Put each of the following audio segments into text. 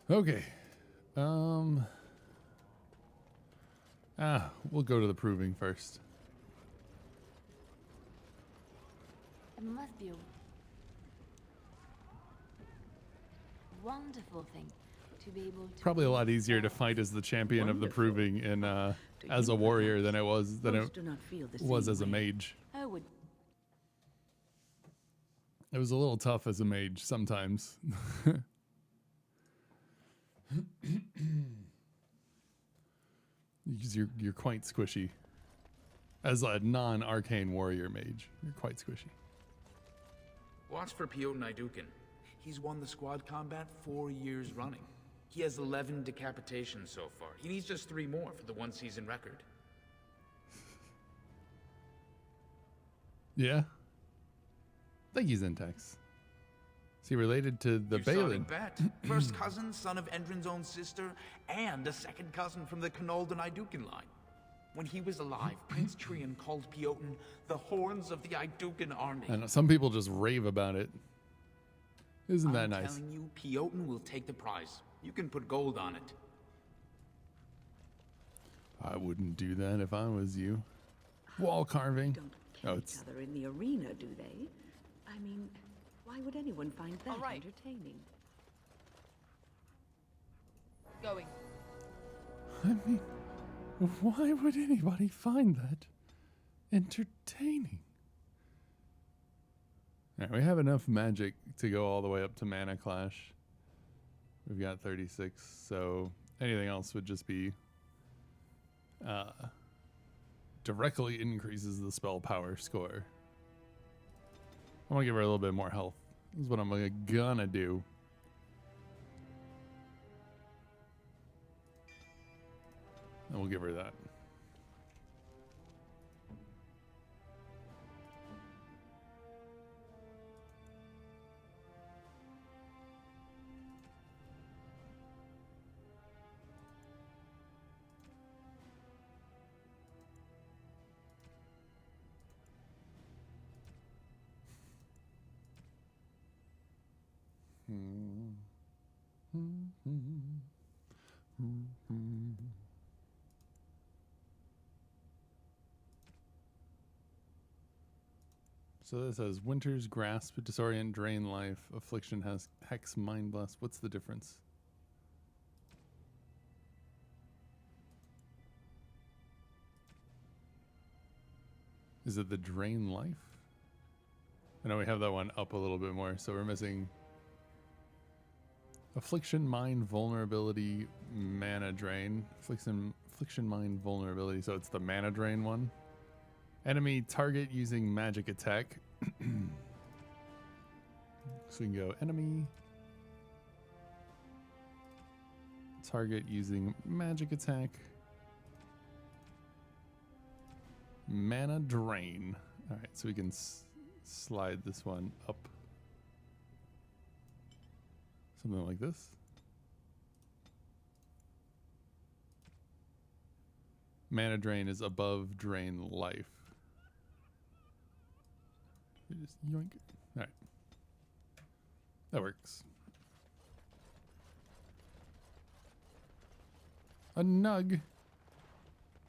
Okay. We'll go to the proving first. It must be a wonderful thing to be able to Probably a lot easier to fight as the champion of the Wonderful. proving in To as you, a warrior perhaps. than Most do not feel the it was same as a way. mage. I would. It was a little tough as a mage sometimes. Because you're quite squishy. As a non-arcane warrior mage, you're quite squishy. Watch for Piotr Naidukin. He's won the squad combat 4 years running. He has 11 decapitations so far. He needs just 3 more for the one-season record. Yeah. Thank you, Zentex. Is he related to the You saw Balin? him bet. First cousin, son of Endrin's own sister, and a second cousin from the Canolda Naidukin line. When he was alive, Prince Trian called Piotr the horns of the Naidukin army. I know some people just rave about it. Isn't that I'm nice? telling you, Piotr will take the prize. You can put gold on it. I wouldn't do that if I was you. Wall carving. Don't kill Oh, each it's other in the arena, do they? I mean, why would anyone find that All right. entertaining? Going. I mean, why would anybody find that entertaining? All right, we have enough magic to go all the way up to Mana Clash. We've got 36, so anything else would just be directly increases the spell power score. I want to give her a little bit more health. This is what I'm gonna do. And we'll give her that. So this says Winter's Grasp, Disorient, Drain Life, Affliction has Hex, Mind Blast. What's the difference? Is it the Drain Life? I know we have that one up a little bit more, so we're missing Affliction, Mind, Vulnerability, Mana Drain. Affliction, Mind, Vulnerability, so it's the Mana Drain one. Enemy target using magic attack. So we can go enemy target using magic attack. Mana drain. All right, so we can slide this one up. Something like this. Mana drain is above drain life. You just yoink it. All right. That works. A nug.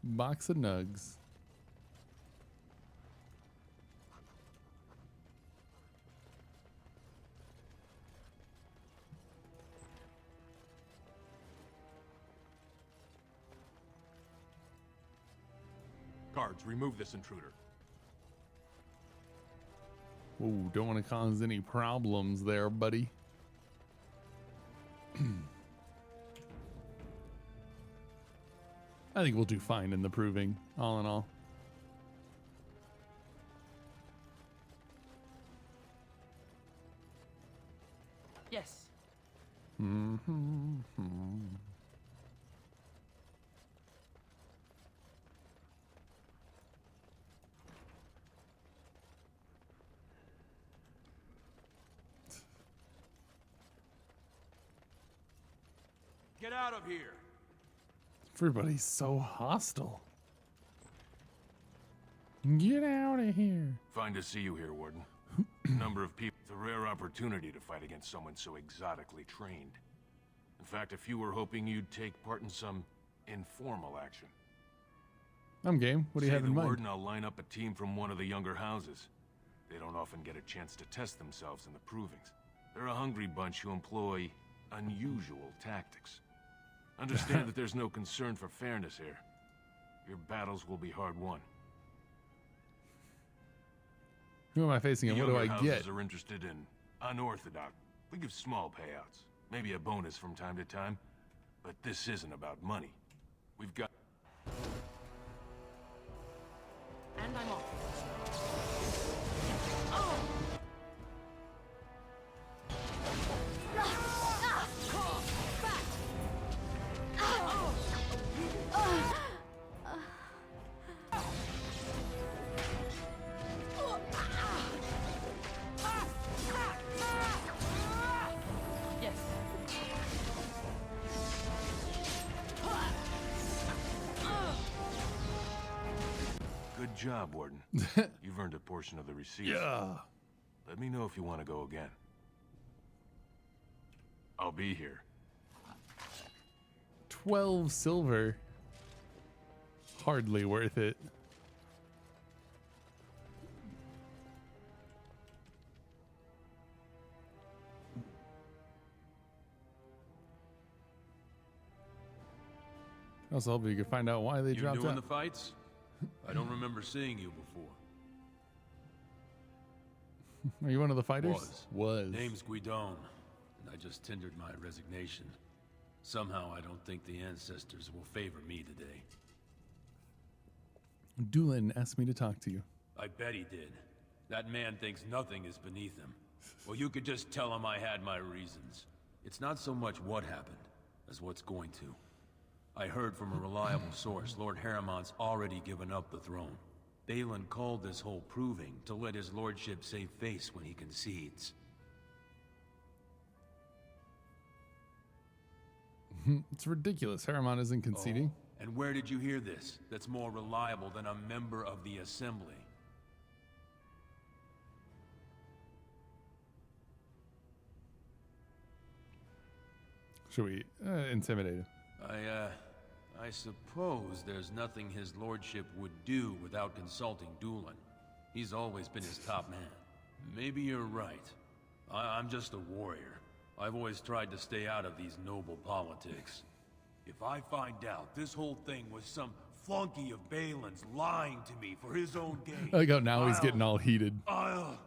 Box of nugs. Guards, remove this intruder. Ooh, don't want to cause any problems there, buddy. I think we'll do fine in the proving, all in all. Yes. Get out of here! Everybody's so hostile. Get out of here. Fine to see you here, Warden. Number of people. It's a rare opportunity to fight against someone so exotically trained. In fact, a few were hoping you'd take part in some informal action. I'm game. What do you Say have the in word mind? and I'll line up a team from one of the younger houses. They don't often get a chance to test themselves in the provings. They're a hungry bunch who employ unusual tactics. Understand that there's no concern for fairness here. Your battles will be hard won. Who am I facing and The what do I younger get? houses are interested in unorthodox. We give small payouts, maybe a bonus from time to time, but this isn't about money. We've got... And I'm off. Yes. Good job, Warden. You've earned a portion of the receipts. Yeah. Let me know if you want to go again. I'll be here. 12 silver. Hardly worth it. Also, hope you could find out why they You dropped doing out. the fights? I don't remember seeing you before. Are you one of the fighters? Was. Name's Guidon, and I just tendered my resignation. Somehow I don't think the ancestors will favor me today. Doolin asked me to talk to you. I bet he did. That man thinks nothing is beneath him. Well, you could just tell him I had my reasons. It's not so much what happened, as what's going to. I heard from a reliable source Lord Harriman's already given up the throne. Balin called this whole proving to let his lordship save face when he concedes. It's ridiculous. Harriman isn't conceding. Oh, and where did you hear this? That's more reliable than a member of the Assembly. Should we intimidate him? I suppose there's nothing his lordship would do without consulting Doolin. He's always been his top man. Maybe you're right. I'm just a warrior. I've always tried to stay out of these noble politics. If I find out this whole thing was some flunky of Balin's lying to me for his own gain... I like how now he's getting all heated. I'll...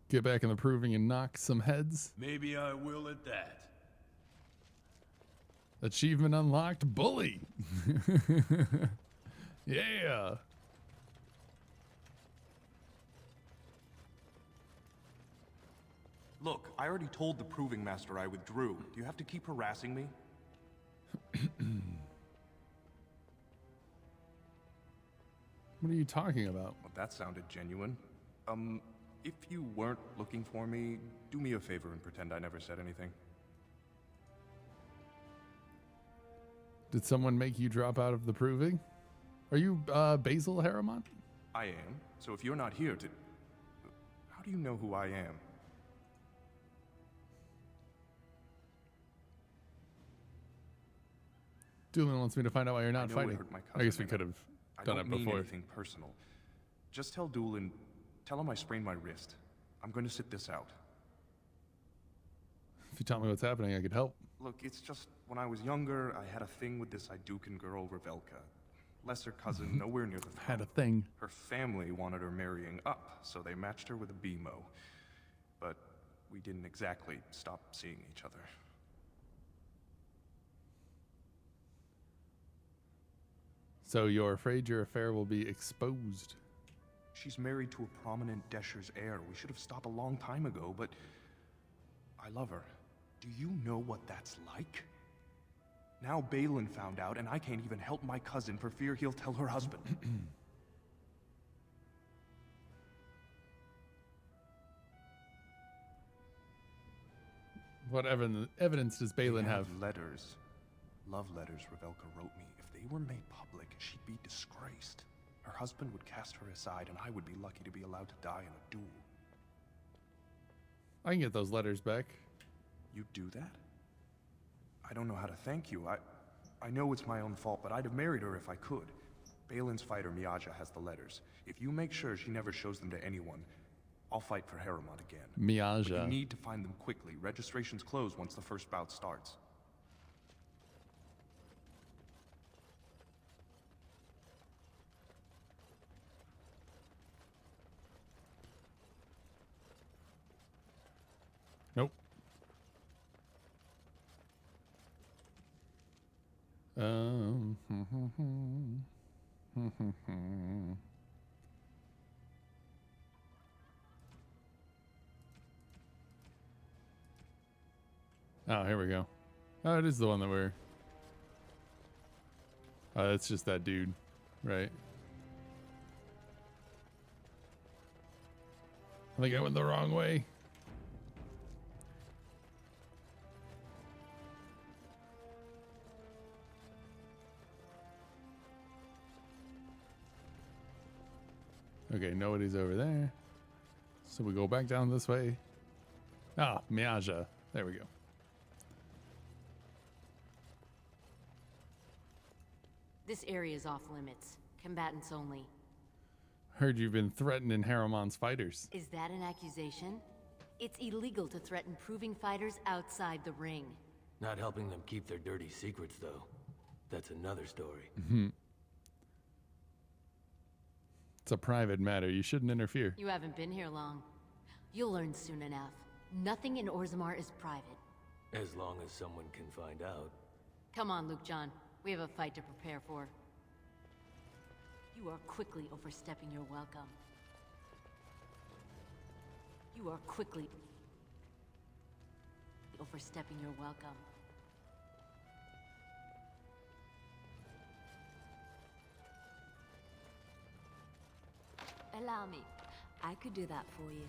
Get back in the proving and knock some heads. Maybe I will at that. Achievement unlocked. Bully. Yeah. Look, I already told the Proving Master I withdrew. Do you have to keep harassing me? What are you talking about? Well, that sounded genuine. If you weren't looking for me, do me a favor and pretend I never said anything. Did someone make you drop out of the proving? Are you Basil Harriman? I am. So if you're not here to... How do you know who I am? Doolin wants me to find out why you're I not know it fighting. hurt my I guess cousin, we could and have I done don't it mean before. anything personal. Just tell Doolin... Tell him I sprained my wrist. I'm going to sit this out. If you tell me what's happening, I could help. Look, it's just, when I was younger, I had a thing with this Idukan girl, Revelka. Lesser cousin, nowhere near the throne. Had a thing. Her family wanted her marrying up, so they matched her with a BMO. But we didn't exactly stop seeing each other. So you're afraid your affair will be exposed? She's married to a prominent Desher's heir. We should have stopped a long time ago, but I love her. Do you know what that's like? Now Balin found out, and I can't even help my cousin for fear he'll tell her husband. What evidence does Balin They have? letters. Love letters Revelka wrote me. If they were made public, she'd be disgraced. Her husband would cast her aside, and I would be lucky to be allowed to die in a duel. I can get those letters back. You do that? I don't know how to thank you. I know it's my own fault, but I'd have married her if I could. Balin's fighter Miaja has the letters. If you make sure she never shows them to anyone, I'll fight for Harriman again. But you Miaja. need to find them quickly. Registration's closed once the first bout starts. Nope. Oh, here we go. Oh, it is the one that we're... Oh, that's just that dude, right? I think I went the wrong way. Okay, nobody's over there. So we go back down this way. Ah, Miaja. There we go. This area is off limits. Combatants only. Heard you've been threatening Harriman's fighters. Is that an accusation? It's illegal to threaten proving fighters outside the ring. Not helping them keep their dirty secrets, though. That's another story. It's a private matter. You shouldn't interfere. You haven't been here long. You'll learn soon enough. Nothing in Orzammar is private. As long as someone can find out. Come on, Luke John. We have a fight to prepare for. You are quickly overstepping your welcome. You are quickly overstepping your welcome. Allow me. I could do that for you.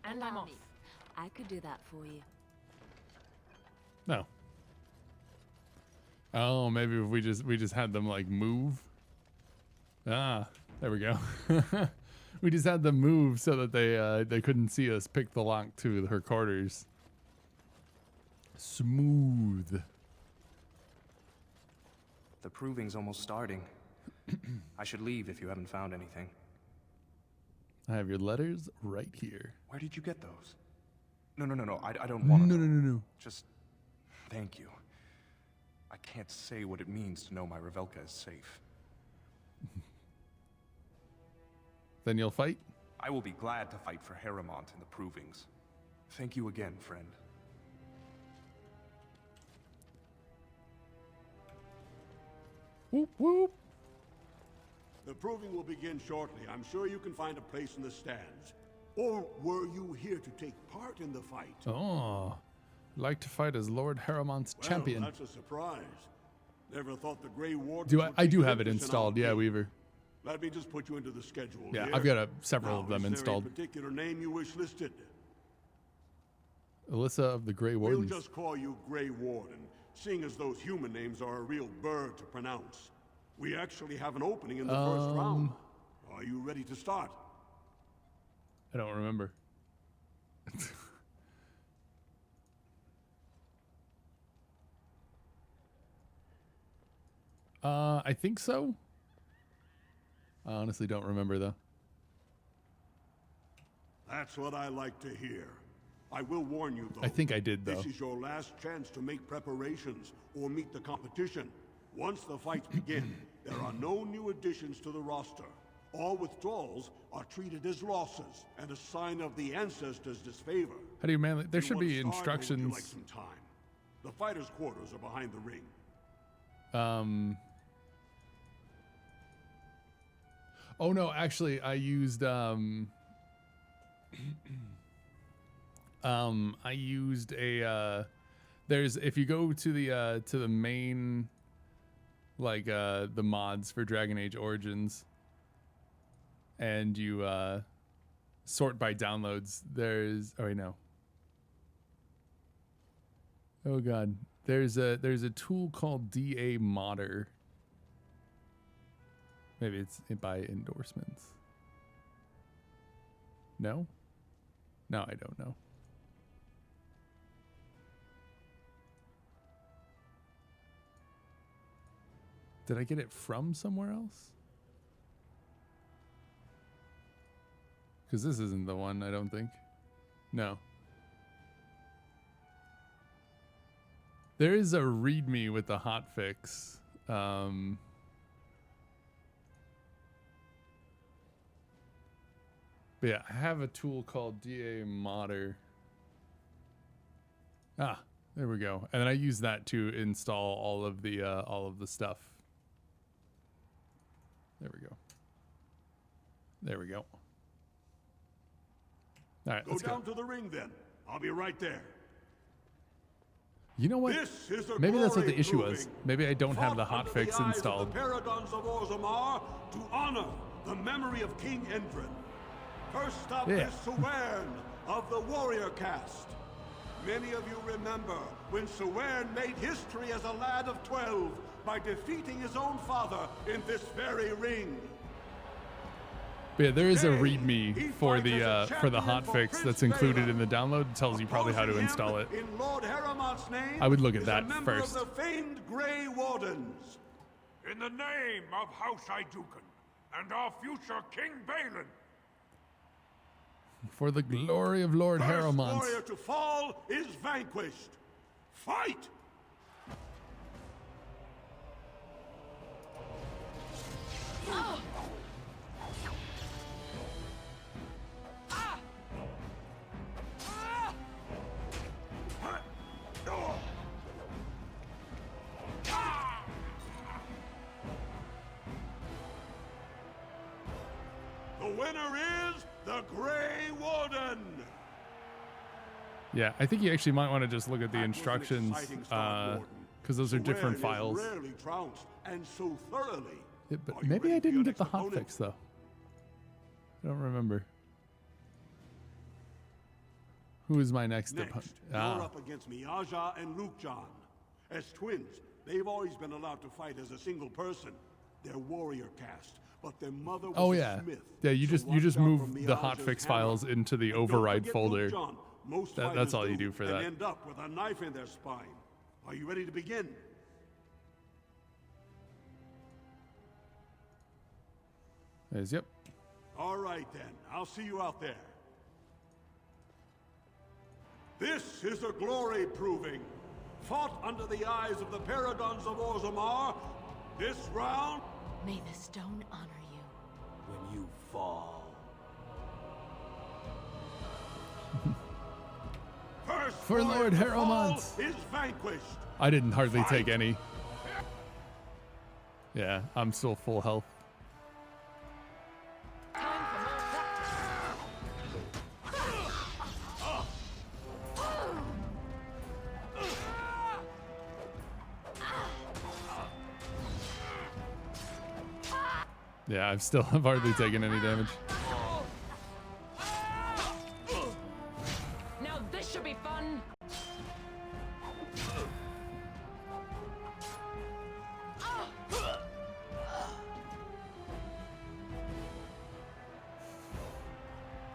And I'm Allow off. me. I could do that for you. No. Oh, maybe if we just had them like move. Ah, there we go. We just had them move so that they couldn't see us pick the lock to her quarters. Smooth. The proving's almost starting. I should leave if you haven't found anything. I have your letters right here. Where did you get those? No, I don't want to. No. Just thank you. I can't say what it means to know my Revelka is safe. Then you'll fight? I will be glad to fight for Harrimont in the provings. Thank you again, friend. Whoop whoop. The proving will begin shortly. I'm sure you can find a place in the stands. Or were you here to take part in the fight? Oh, like to fight as Lord Harriman's champion. Well, that's a surprise. Never thought the Grey Wardens Do I? would I take do have it interest in installed. our Yeah, game. Weaver. Let me just put you into the schedule. Yeah, here. I've got several Now, of them is installed. there a particular name you wish listed? Alyssa of the Grey Wardens. We'll just call you Grey Warden, seeing as those human names are a real burr to pronounce. We actually have an opening in the first round. Are you ready to start? I don't remember. I think so. I honestly don't remember though. That's what I like to hear. I will warn you, though. I think I did, though. This is your last chance to make preparations or meet the competition. Once the fights begin, there are no new additions to the roster. All withdrawals are treated as losses and a sign of the ancestors' disfavor. How do you manly? There You should want be to start, or would you instructions. like some time? The fighters' quarters are behind the ring. Oh no, actually, I used I used a there's if you go to the main like the mods for Dragon Age Origins and you sort by downloads, there's oh wait, no. Oh god. There's a tool called DA Modder. Maybe it's by endorsements. No? No, I don't know. Did I get it from somewhere else? Because this isn't the one, I don't think. No. There is a README with the hotfix. But yeah, I have a tool called DA Modder. Ah, there we go. And then I use that to install all of the stuff. There we go. There we go. All right, let's go down to the ring then. I'll be right there. You know what? This is a Maybe that's what the glory issue proving. was. Maybe I don't have the Fought under hotfix eyes of installed. The Paragons of Orzammar to honor the memory of King Endrin. First up Yeah. is Sawern of the Warrior Caste. Many of you remember when Sawern made history as a lad of 12 by defeating his own father in this very ring. But yeah, there is a Today, README he for fights the as a for the champion for hotfix Prince that's included Balin. in the download. It tells you probably how to Opposing install it. him in Lord Haramont's name I would look at is that a member first. of the famed Grey Wardens. In the name of House Iduken and our future King Balin. For the glory of Lord First Harrowmont. warrior to fall is vanquished. Fight! The winner is the Grey Warden. Yeah, I think you actually might want to just look at the That was an instructions exciting start, Warden. because those are different Sawern is files. Rarely trounced, and so thoroughly. Yeah, Are but you maybe ready I for your didn't get next the opponent? hotfix though. I don't remember. Who is my next opponent? Next, you're up against Miaja and Lukejan. As twins, they've always been allowed to fight as a single person. They're warrior caste, but their mother was Oh a yeah, smith. yeah. You so just watch out for move the Miaja's hotfix hammer. files into the And don't override forget folder. Lukejan. Most That's fighters all you do for and that. end up with a knife in their spine. Are you ready to begin? Yep. All right then, I'll see you out there. This is a glory proving. Fought under the eyes of the Paragons of Orzammar. This round, May the stone honor you. When you fall. first For warrior Lord to Harrowmont. fall is vanquished. I didn't hardly Fight. take any. Yeah, I'm still full health. Yeah, I've hardly taken any damage. Now this should be fun.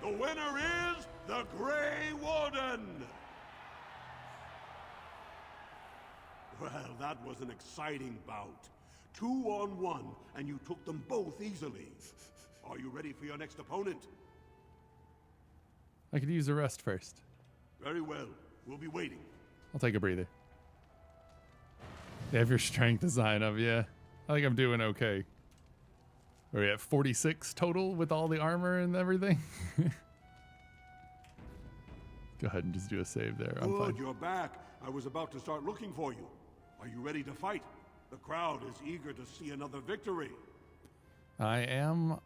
The winner is the Grey Warden. Well, that was an exciting bout. 2-on-1, and you took them both easily. Are you ready for your next opponent? I could use a rest first. Very well. We'll be waiting. I'll take a breather. You have your strength design up, yeah. I think I'm doing okay. Are we at 46 total with all the armor and everything? Go ahead and just do a save there. I'm Good, fine. you're back. I was about to start looking for you. Are you ready to fight? The crowd is eager to see another victory. I am,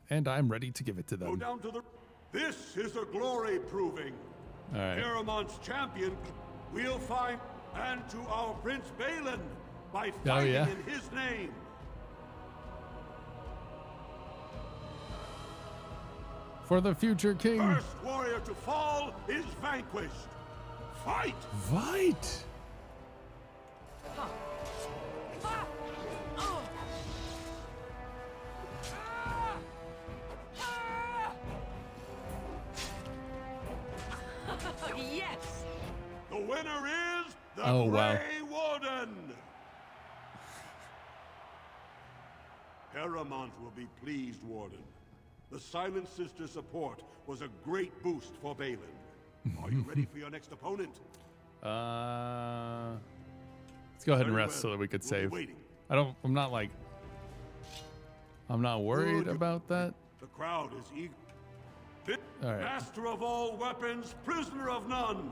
and I'm ready to give it to Go them. down to the... This is a glory proving. All right. Haramont's champion, we'll find, and to our Prince Balin by fighting yeah? in his name. For the future king. First warrior to fall is vanquished. Fight! Fight! winner is the Oh, wow. Grey Warden. Paramount will be pleased, Warden. The Silent Sister support was a great boost for Balin. Are you ready for your next opponent? Let's go ahead and Very rest well. so that we could We'll be save. waiting. I'm not worried Good. about that. The crowd is eager. All right. Master of all weapons, prisoner of none.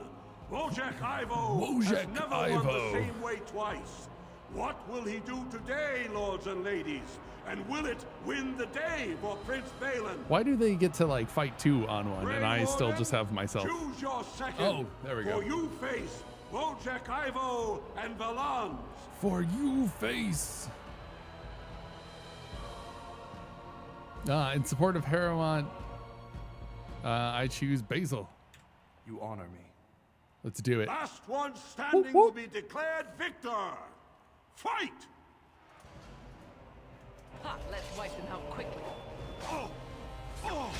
Wojak Ivo Wojak has never won Ivo. the same way twice. What will he do today, lords and ladies? And will it win the day for Prince Balin? Why do they get to like fight two on one, and I Grey still Warden, just have myself? Choose your second. Oh, there we go. For you face Wojak Ivo and Valance. For you face. In support of Harrowmont, I choose Basil. You honor me. Let's do it. Last one standing Whoop, will whoop. be declared victor. Fight! Ha! Let's wipe them out quickly. Oh. Oh.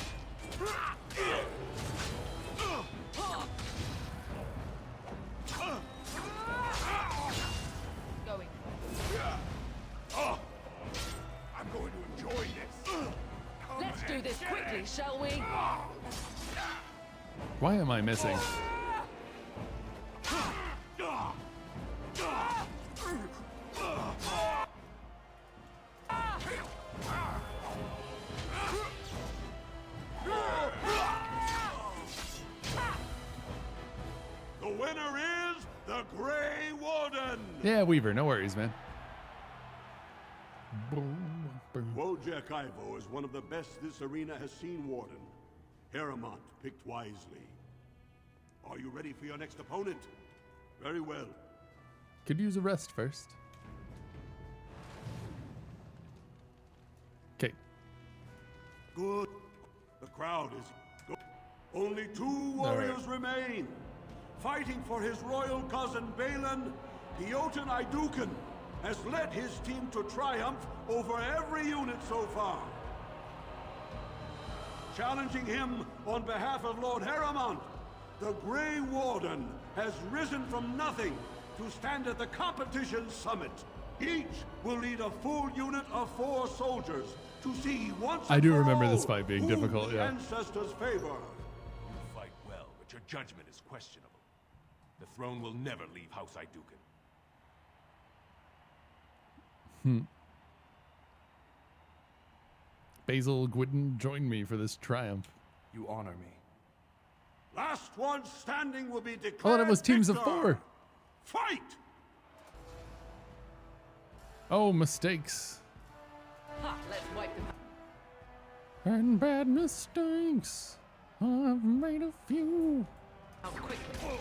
Going. Oh. I'm going to enjoy this. Let's do this quickly, shall we? Why am I missing? The winner is the Grey Warden. Yeah, Weaver, no worries, man. Wojak Ivo is one of the best this arena has seen, Warden. Harrowmont picked wisely. Are you ready for your next opponent? Very well. Could use a rest first. Okay. Good. The crowd is good. Only two warriors remain. Fighting for his royal cousin Balin, Piotr Idukan has led his team to triumph over every unit so far. Challenging him on behalf of Lord Harrowmont, the Grey Warden has risen from nothing to stand at the competition summit. Each will lead a full unit of 4 soldiers to see once I and do for remember all this fight being who difficult, the yeah. ancestors favor. You fight well, but your judgment is questionable. The throne will never leave House Idukan. Basil Gwydden join me for this triumph. You honor me. Last one standing will be declared Oh, that was teams of victor. 4. Fight! Oh, mistakes. Ha! Let's wipe them out. And bad mistakes. I've made a few. Out quickly.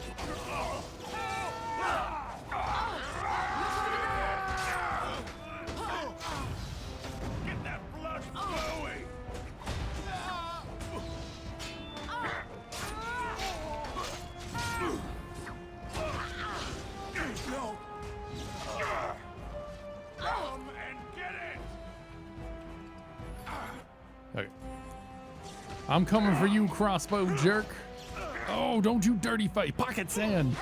Get that blood flowing! No! Come and get it! Okay. I'm coming for you, crossbow jerk. Oh, don't you dirty fight. Pocket sand.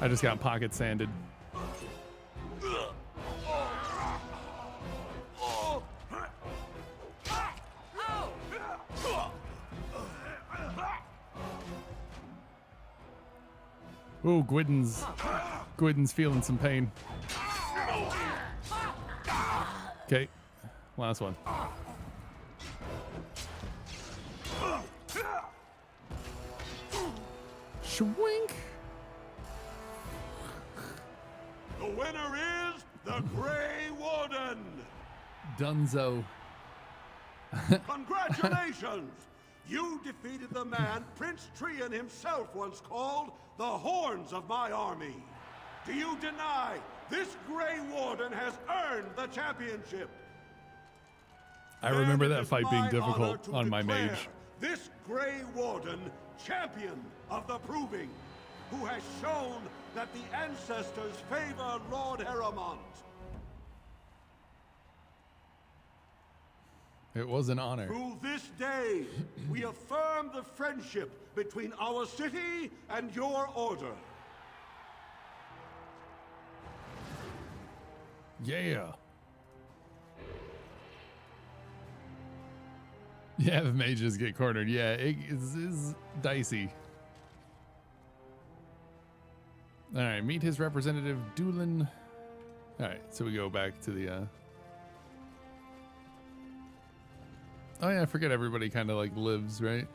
I just got pocket sanded. Ooh, Gwydden's feeling some pain. Okay, last one. Schwink. The winner is the Grey Warden! Dunzo. Congratulations! You defeated the man Prince Trian himself once called the Horns of my army. Do you deny this Grey Warden has earned the championship? I remember Then it that is fight being my honor difficult to on my declare mage. This Grey Warden, champion of the Proving, who has shown that the ancestors favor Lord Harrowmont. It was an honor. Through this day, we affirm the friendship between our city and your order. Yeah. Yeah, the mages get cornered. Yeah, it is dicey. All right, meet his representative, Doolin. All right, so we go back to the... Oh yeah, I forget everybody kind of like lives, right?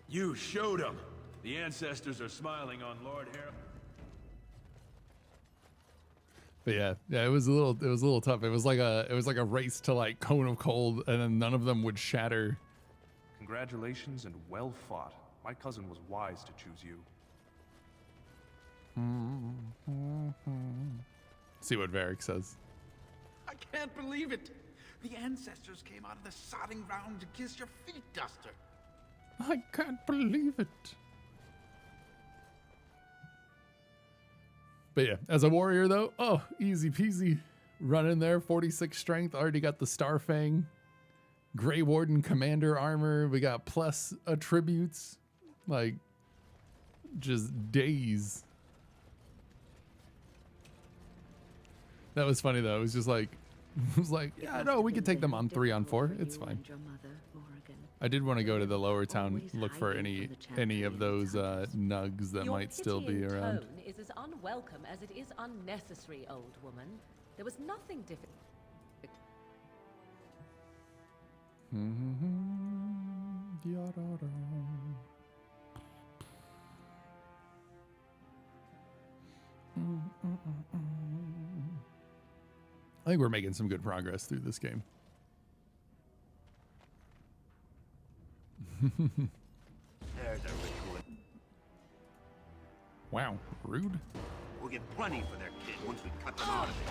You showed him. The ancestors are smiling on Lord Harold. But yeah, it was a little tough. It was like a race to like Cone of Cold, and then none of them would shatter. Congratulations and well fought. My cousin was wise to choose you. See what Varric says. I can't believe it. The ancestors came out of the sodding ground to kiss your feet, Duster. I can't believe it. But yeah, as a warrior though, oh, easy peasy. Run in there, 46 strength, already got the Starfang. Grey Warden Commander armor, we got plus attributes. Like, just days. That was funny though, it was just like, yeah, no, we could take them on 3-on-4, it's fine. I did want to go to the lower town, look for any of those nugs that might still be around. Tone is as unwelcome as it is unnecessary, old woman. There was nothing different. I think we're making some good progress through this game. There's a ritual. Wow, rude. We'll get plenty for their kid once we cut them out of it.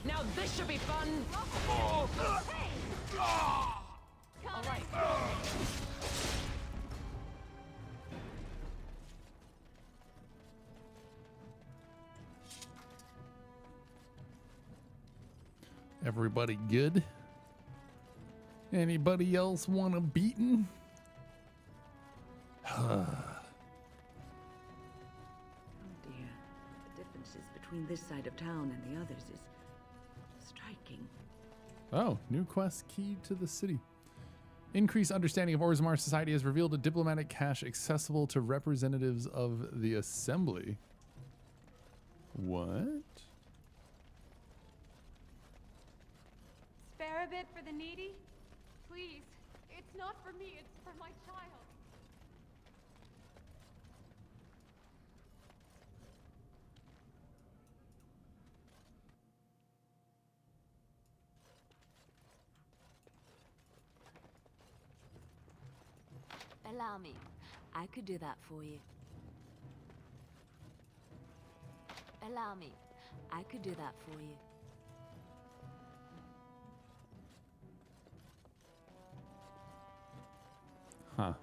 Now this should be fun. All right. Everybody good? Anybody else want a beating? Oh dear. The differences between this side of town and the others is striking. Oh, new quest key to the city. Increased understanding of Orzammar society has revealed a diplomatic cache accessible to representatives of the assembly. What? Spare a bit for the needy? Please. It's not for me, it's for my child. Allow me. I could do that for you. Allow me. I could do that for you. Huh.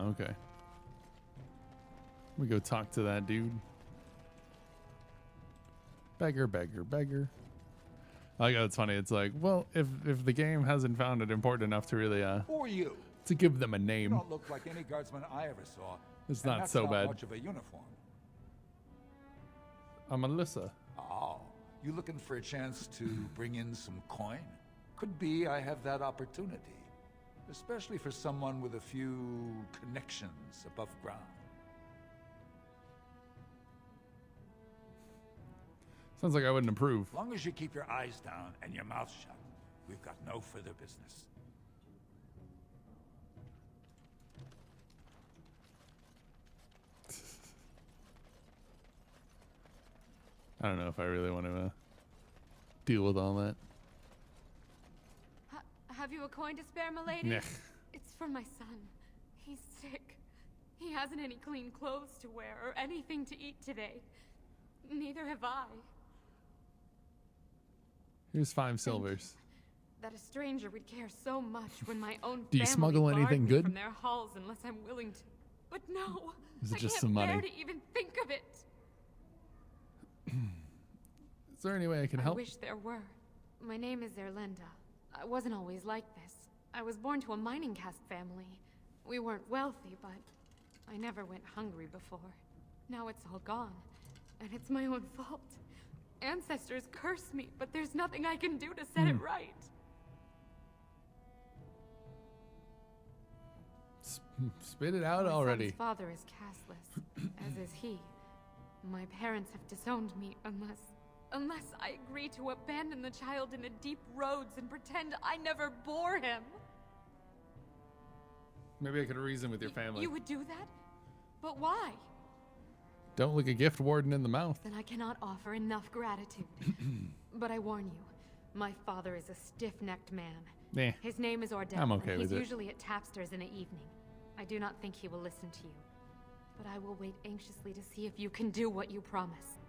Okay. We go talk to that dude. Beggar, beggar, beggar. I think it's funny. It's like, well, if the game hasn't found it important enough to really Who are you? to give them a You name, don't look like any guardsman I ever saw. it's and not that's so bad. Much of a uniform. I'm Alyssa. Oh, you looking for a chance to bring in some coin? Could be I have that opportunity. Especially for someone with a few connections above ground. Sounds like I wouldn't approve. As long as you keep your eyes down and your mouth shut, we've got no further business. I don't know if I really want to deal with all that. Have you a coin to spare, milady? Nah. It's for my son. He's sick. He hasn't any clean clothes to wear or anything to eat today. Neither have I. Here's 5 silvers. That a stranger would care so much when my own Do you family smuggle barred anything me good? from their halls unless I'm willing to. But no, Is it I just can't some bear money? to even think of it. Is there any way I can help? I wish there were. My name is Erlinda. I wasn't always like this. I was born to a mining caste family. We weren't wealthy, but I never went hungry before. Now it's all gone, and it's my own fault. Ancestors curse me, but there's nothing I can do to set it right. Spit it out My already. son's father is casteless, as is he. My parents have disowned me unless I agree to abandon the child in the deep roads and pretend I never bore him. Maybe I could reason with your family. You would do that? But why? Don't look a gift warden in the mouth. Then I cannot offer enough gratitude. But I warn you, my father is a stiff-necked man. Nah. His name is Ordell. I'm okay and with he's it. usually at Tapster's in the evening. I do not think he will listen to you. But I will wait anxiously to see if you can do what you promise.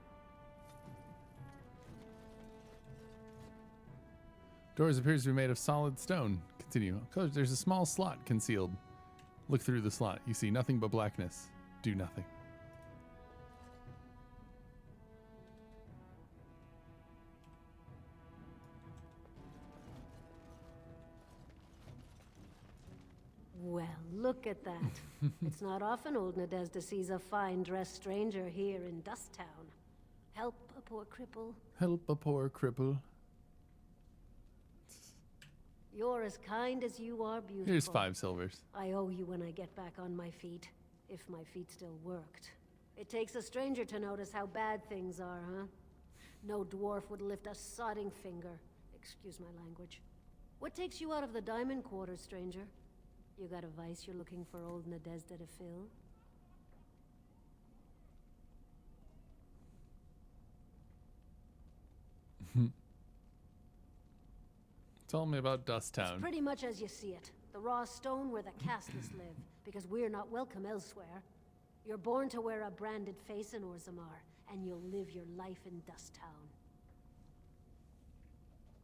Doors appears to be made of solid stone. Continue. There's a small slot concealed. Look through the slot. You see nothing but blackness. Do nothing. Well, look at that. It's not often old Nadezda sees a fine-dressed stranger here in Dusttown. Help a poor cripple. Help a poor cripple. You're as kind as you are beautiful. Here's 5 silvers. I owe you when I get back on my feet, if my feet still worked. It takes a stranger to notice how bad things are, huh? No dwarf would lift a sodding finger. Excuse my language. What takes you out of the diamond quarter, stranger? You got a vice you're looking for old Nadezda to fill? Tell me about Dusttown. It's pretty much as you see it. The raw stone where the casteless live, because we're not welcome elsewhere. You're born to wear a branded face in Orzammar, and you'll live your life in Dusttown.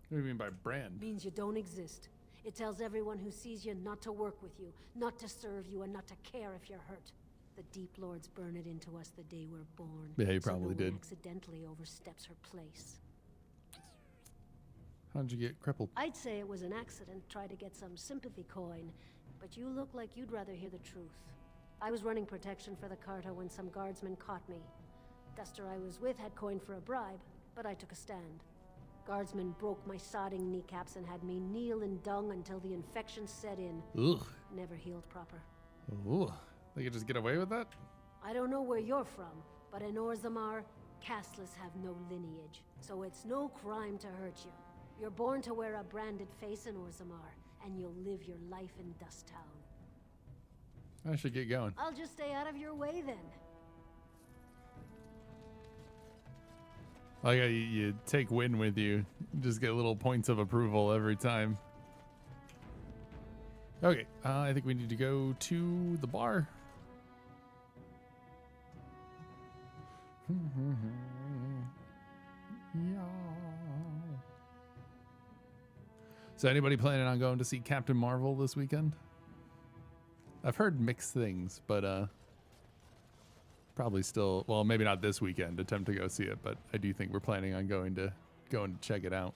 What do you mean by brand? Means you don't exist. It tells everyone who sees you not to work with you, not to serve you, and not to care if you're hurt. The Deep Lords burn it into us the day we're born. Yeah, you so probably no one did. accidentally oversteps her place. How'd you get crippled? I'd say it was an accident, try to get some sympathy coin, but you look like you'd rather hear the truth. I was running protection for the Carta when some guardsmen caught me. Duster I was with had coin for a bribe, but I took a stand. Guardsmen broke my sodding kneecaps and had me kneel in dung until the infection set in. Ugh. Never healed proper. Ooh. They could just get away with that? I don't know where you're from, but in Orzammar, casteless have no lineage, so it's no crime to hurt you. You're born to wear a branded face in Orzammar, and you'll live your life in Dusttown. I should get going. I'll just stay out of your way then. Like you take Win with you. You just get little points of approval every time. Okay, I think we need to go to the bar. Yeah. So anybody planning on going to see Captain Marvel this weekend? I've heard mixed things, but probably still, well, maybe not this weekend, attempt to go see it, but I do think we're planning on going to check it out.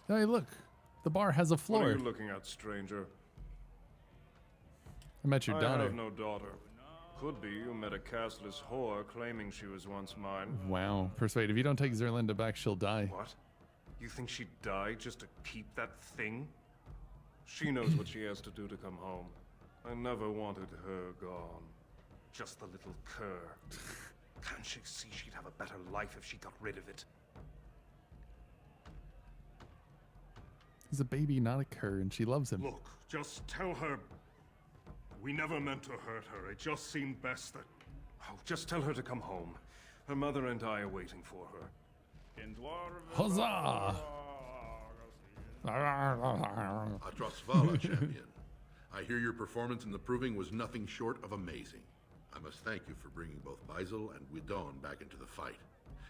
Hey, look, the bar has a floor. What are you looking at, stranger? I met your daughter. I have no daughter. Could be you met a castless whore claiming she was once mine. Wow, persuade. If you don't take Zerlinda back, she'll die. What? You think she'd die just to keep that thing? She knows what she has to do to come home. I never wanted her gone. Just the little cur. Can't she see she'd have a better life if she got rid of it? He's a baby, not a cur, and she loves him. Look, just tell her we never meant to hurt her. It just seemed best that... Oh, just tell her to come home. Her mother and I are waiting for her. Huzzah! Atrasvala, champion. I hear your performance in the proving was nothing short of amazing. I must thank you for bringing both Baisel and Guidon back into the fight.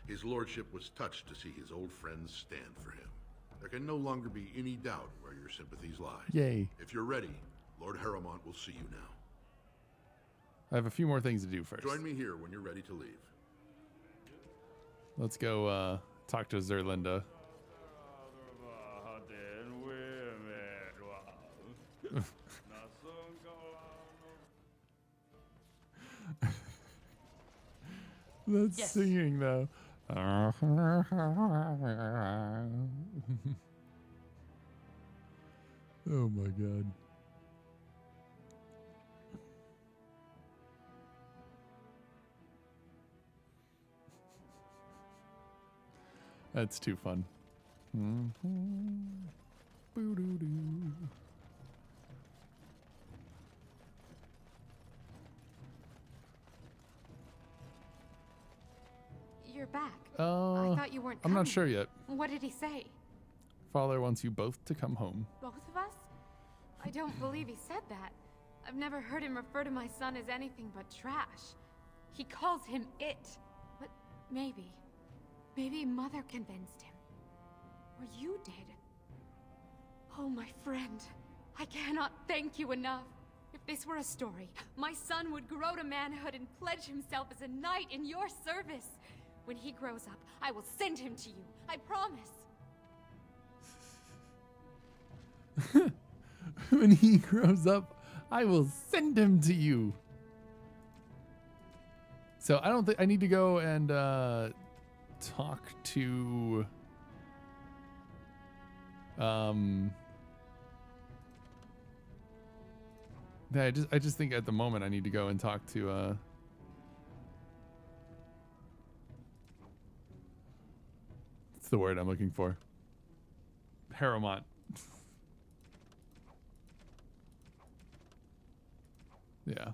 His lordship was touched to see his old friends stand for him. There can no longer be any doubt where your sympathies lie. Yay. If you're ready, Lord Harrowmont will see you now. I have a few more things to do first. Join me here when you're ready to leave. Let's go talk to Zerlinda. That's Yes. singing though. Oh my god. That's too fun. Boo-doo-doo. You're back. I thought you weren't I'm not coming. sure yet. What did he say? Father wants you both to come home. Both of us? I don't believe he said that. I've never heard him refer to my son as anything but trash. He calls him it. But maybe Mother convinced him. Or you did. Oh, my friend. I cannot thank you enough. If this were a story, my son would grow to manhood and pledge himself as a knight in your service. When he grows up, I will send him to you. I promise. When he grows up, I will send him to you. So I don't think I need to go and talk to yeah, I just think at the moment I need to go and talk to what's the word I'm looking for? Harrowmont. Yeah.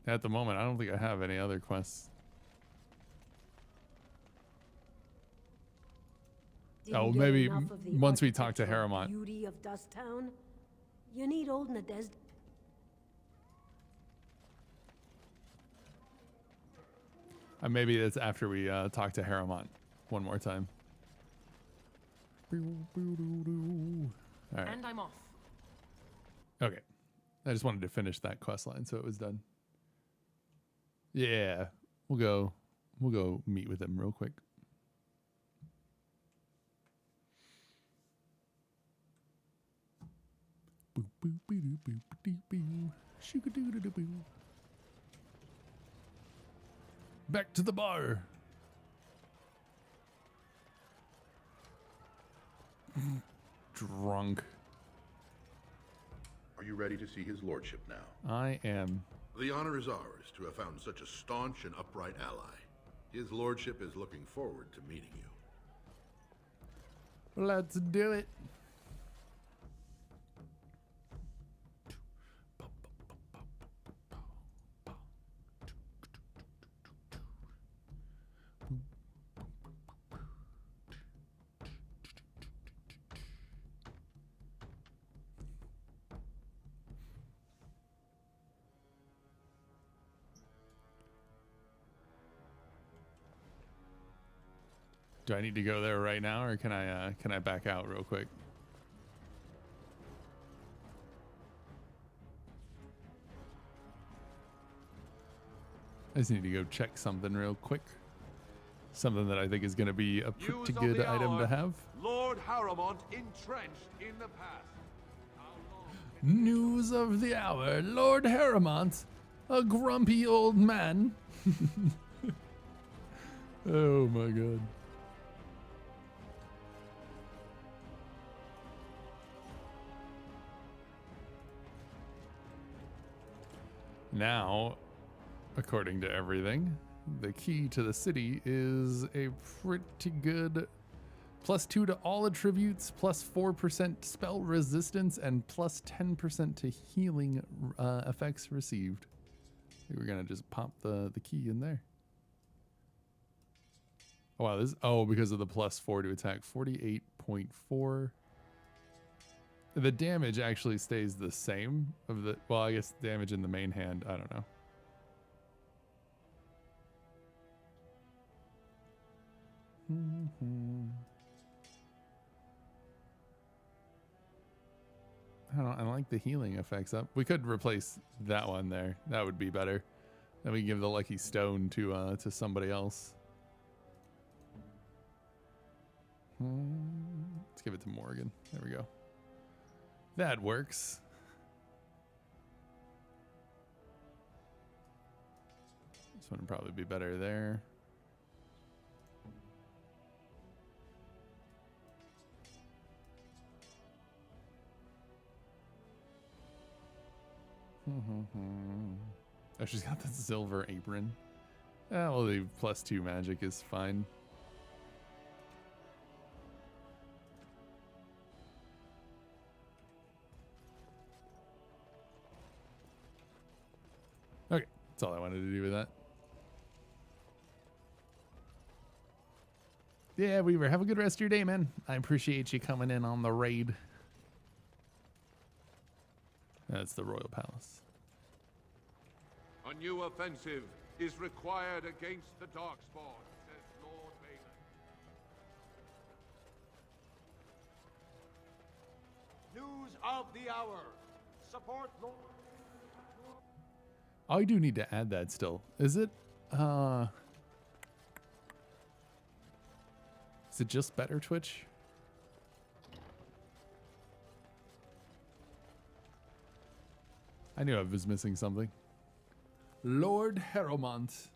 At the moment, I don't think I have any other quests. Oh, maybe once we talk to Harrowmont. Beauty of Dust Town. You need old Nadezhda. Maybe that's after we talk to Harrowmont one more time. All right. And I'm off. Okay. I just wanted to finish that quest line so it was done. Yeah. We'll go meet with him real quick. Back to the bar. Drunk. Are you ready to see his lordship now? I am. The honor is ours to have found such a staunch and upright ally. His lordship is looking forward to meeting you. Let's do it. Do I need to go there right now, or can I back out real quick? I just need to go check something real quick. Something that I think is going to be a pretty good item to have. Lord Harrowmont entrenched in the past. News of the hour. Lord Harrowmont, a grumpy old man. Oh my god. Now, according to everything, the key to the city is a pretty good +2 to all attributes, +4% spell resistance, and +10% to healing effects received. I think we're gonna just pop the key in there. Oh, wow, this because of the +4 to attack, 48.4. The damage actually stays the same of the, well, I guess damage in the main hand, I don't know. I like the healing effects up. We could replace that one there. That would be better. Then we can give the lucky stone to somebody else. Let's give it to Morgan. There we go. That works. This one would probably be better there. Oh, she's got the silver apron. Well, the +2 magic is fine. Okay, that's all I wanted to do with that. Yeah, Weaver, have a good rest of your day, man. I appreciate you coming in on the raid. That's the Royal Palace. A new offensive is required against the Darkspawn, says Lord Balin. News of the hour. Support Lord. I do need to add that still. Is it just better Twitch? I knew I was missing something. Lord Harrowmont.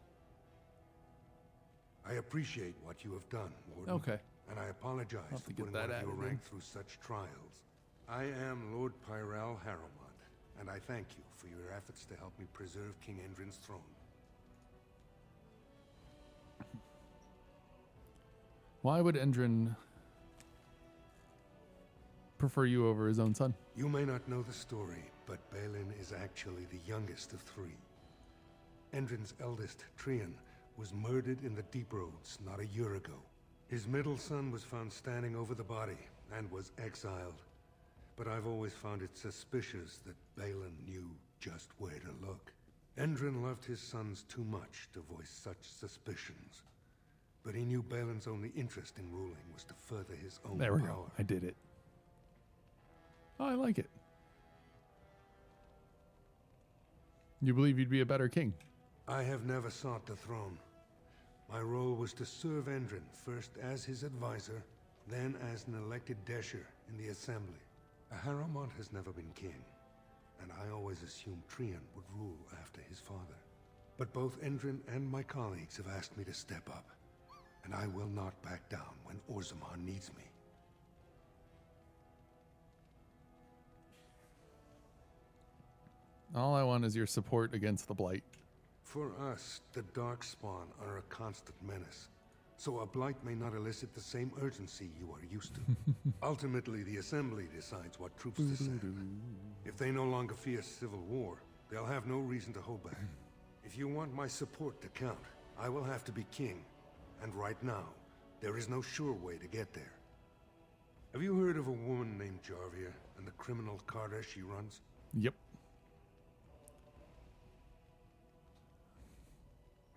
I appreciate what you have done, Warden. Okay. And I apologize for putting one of your rank through such trials. I am Lord Pyrell Harrowmont, and I thank you for your efforts to help me preserve King Endrin's throne. Why would Endrin prefer you over his own son? You may not know the story, but Balin is actually the youngest of three. Endrin's eldest, Trian, was murdered in the Deep Roads not a year ago. His middle son was found standing over the body and was exiled. But I've always found it suspicious that Balin knew just where to look. Endrin loved his sons too much to voice such suspicions. But he knew Balin's only interest in ruling was to further his own There we power. go. I did it. Oh, I like it. You believe you'd be a better king? I have never sought the throne. My role was to serve Endrin, first as his advisor, then as an elected Desher in the Assembly. Harrowmont has never been king, and I always assumed Trian would rule after his father. But both Endrin and my colleagues have asked me to step up, and I will not back down when Orzammar needs me. All I want is your support against the Blight. For us, the Darkspawn are a constant menace, so a Blight may not elicit the same urgency you are used to. Ultimately, the Assembly decides what troops to send. If they no longer fear civil war, they'll have no reason to hold back. If you want my support to count, I will have to be king, and right now, there is no sure way to get there. Have you heard of a woman named Jarvia and the criminal Carter she runs? Yep.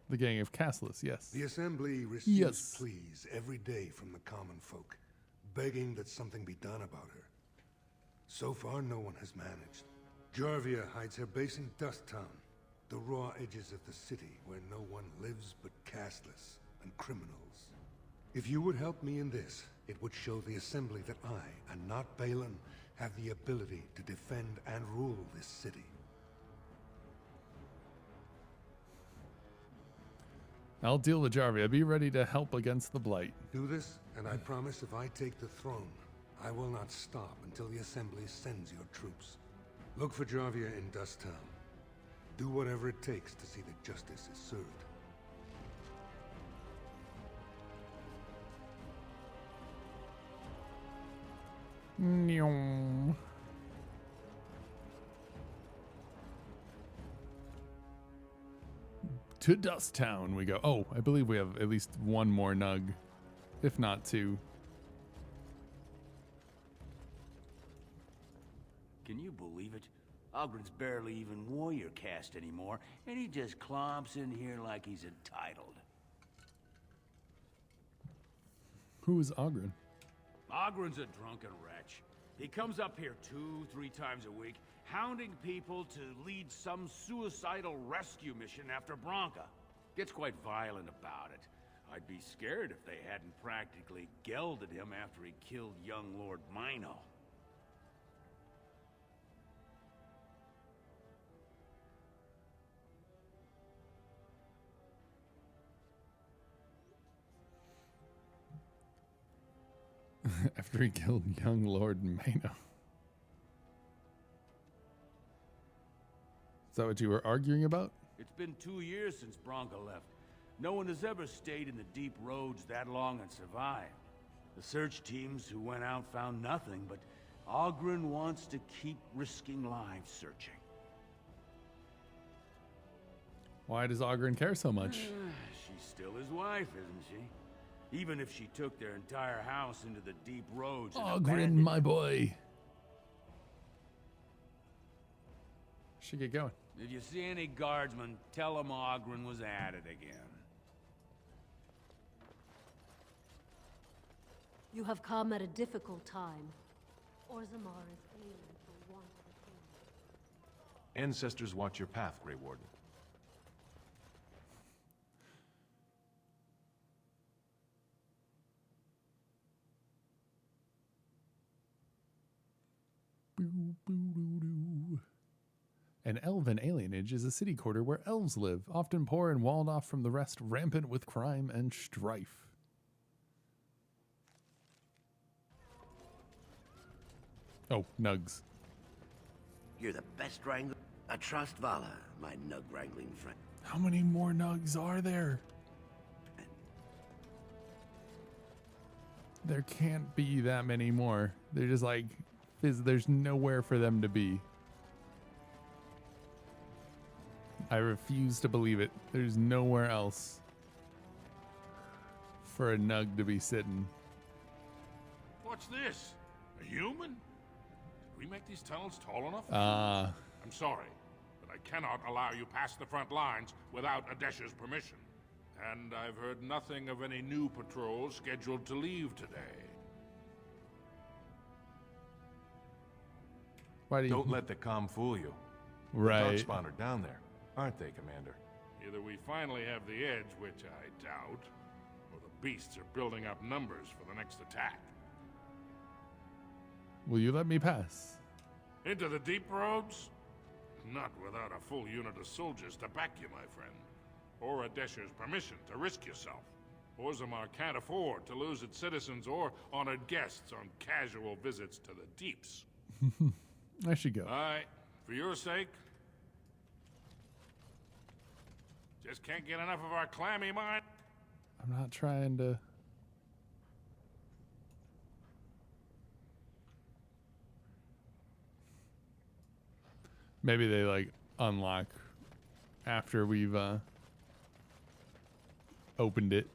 The Gang of Castless, yes. The Assembly receives pleas every day from the common folk, begging that something be done about her. So far, no one has managed. Jarvia hides her base in Dust Town, the raw edges of the city where no one lives but castless and criminals. If you would help me in this, it would show the Assembly that I, and not Balin, have the ability to defend and rule this city. I'll deal with Jarvia. Be ready to help against the Blight. Do this, and I promise if I take the throne, I will not stop until the Assembly sends your troops. Look for Jarvia in Dust Town. Do whatever it takes to see that justice is served. Nyong. To Dust Town we go. Oh, I believe we have at least one more nug, if not two. Can you believe it? Ogren's barely even warrior caste anymore, and he just clomps in here like he's entitled. Who is Ogren? Ogren's a drunken wretch. He comes up here 2-3 times a week, hounding people to lead some suicidal rescue mission after Branka. Gets quite violent about it. I'd be scared if they hadn't practically gelded him after he killed young Lord Mino. After he killed young Lord Mano. Is that what you were arguing about? It's been 2 years since Branka left. No one has ever stayed in the deep roads that long and survived. The search teams who went out found nothing, but Ogren wants to keep risking lives searching. Why does Ogren care so much? She's still his wife, isn't she? Even if she took their entire house into the deep roads and Ogren, abandoned my boy. Should get going. If you see any guardsmen, tell them Ogren was at it again. You have come at a difficult time. Orzammar is ailing for want of a king. Ancestors watch your path, Grey Warden. An elven alienage is a city quarter where elves live, often poor and walled off from the rest, rampant with crime and strife. Oh, nugs. You're the best wrangler. I trust Vala, my nug wrangling friend. How many more nugs are there? There can't be that many more. They're just like, there's nowhere for them to be. I refuse to believe it. There's nowhere else for a nug to be sitting. What's this? A human? Did we make these tunnels tall enough? I'm sorry, but I cannot allow you past the front lines without Adesha's permission. And I've heard nothing of any new patrols scheduled to leave today. Why do you... Don't let the comm fool you. Right. The Darkspawn are down there, aren't they, Commander? Either we finally have the edge, which I doubt, or the beasts are building up numbers for the next attack. Will you let me pass? Into the deep roads? Not without a full unit of soldiers to back you, my friend. Or Adesha's permission to risk yourself. Orzammar can't afford to lose its citizens or honored guests on casual visits to the deeps. I should go. Aye, for your sake. Just can't get enough of our clammy mind. I'm not trying to... Maybe they like unlock after we've opened it.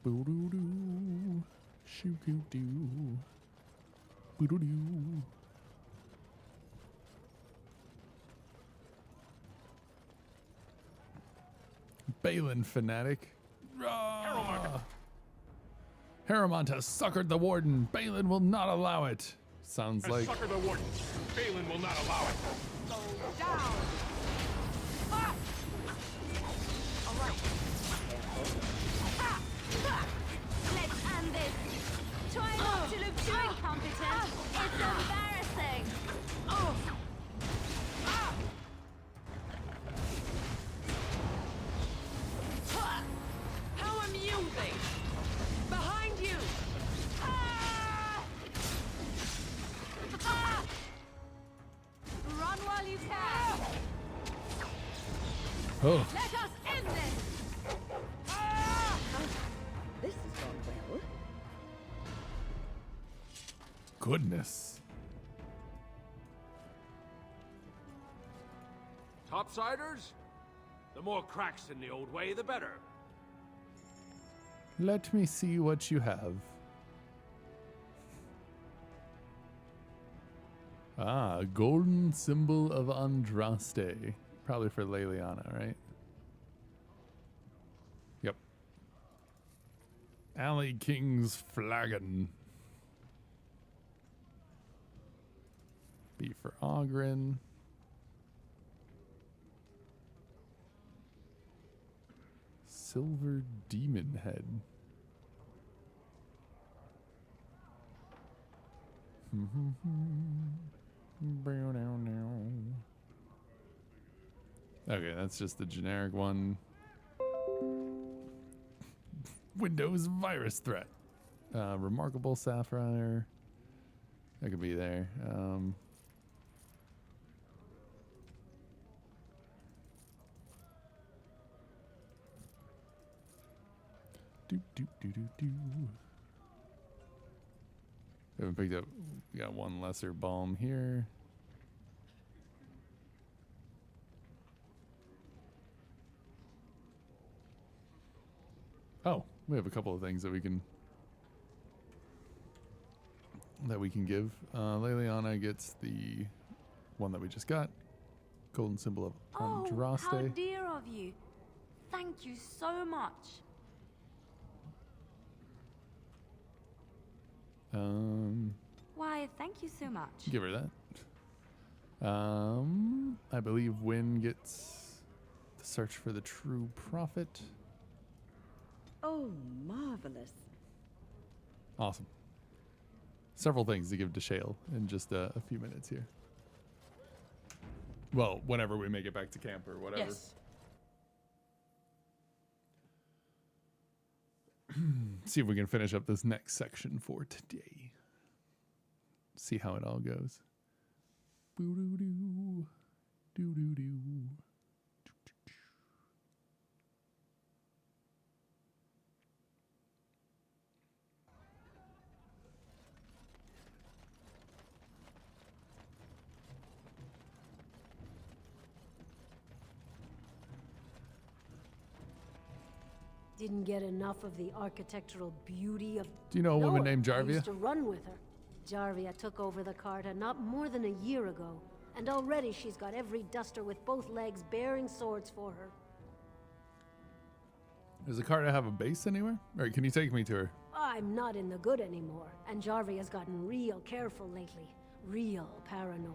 Boo-doo-doo. Shoo-doo-doo. Boo-doo-doo. Balin fanatic. Harrowmont has suckered the warden. Balin will not allow it. Sounds like... Sucker the warden. Balin will not allow it. Go down. Ah! All right. Let's end this. Try not to look too incompetent. It's embarrassing. How amusing! Behind you! Oh, Let us end this! This has gone well. goodness. Topsiders? The more cracks in the old way, the better. Let me see what you have. Ah, a golden symbol of Andraste. Probably for Leliana, right? Yep. Alley King's flagon. B for Ogren. Silver Demon Head. Okay, that's just the generic one. Windows virus threat. Remarkable Sapphire. That could be there. Haven't picked up. We got one lesser balm here. Oh, we have a couple of things that we can give. Leliana gets the one that we just got. Golden symbol of Andraste. Oh, how dear of you. Thank you so much. Why, thank you so much. Give her that. I believe Wynn gets the search for the true prophet. Oh, marvelous. Awesome. Several things to give to Shale in just a few minutes here. Well, whenever we make it back to camp or whatever. Yes. See if we can finish up this next section for today. See how it all goes. Boo-doo-doo. Doo-doo-doo. Didn't get enough of the architectural beauty of... Do you know a woman named I Jarvia? used to run with her. Jarvia took over the Carta not more than a year ago, and already she's got every duster with both legs bearing swords for her. Does the Carta have a base anywhere? Or can you take me to her? I'm not in the good anymore, and Jarvia's gotten real careful lately. Real paranoid.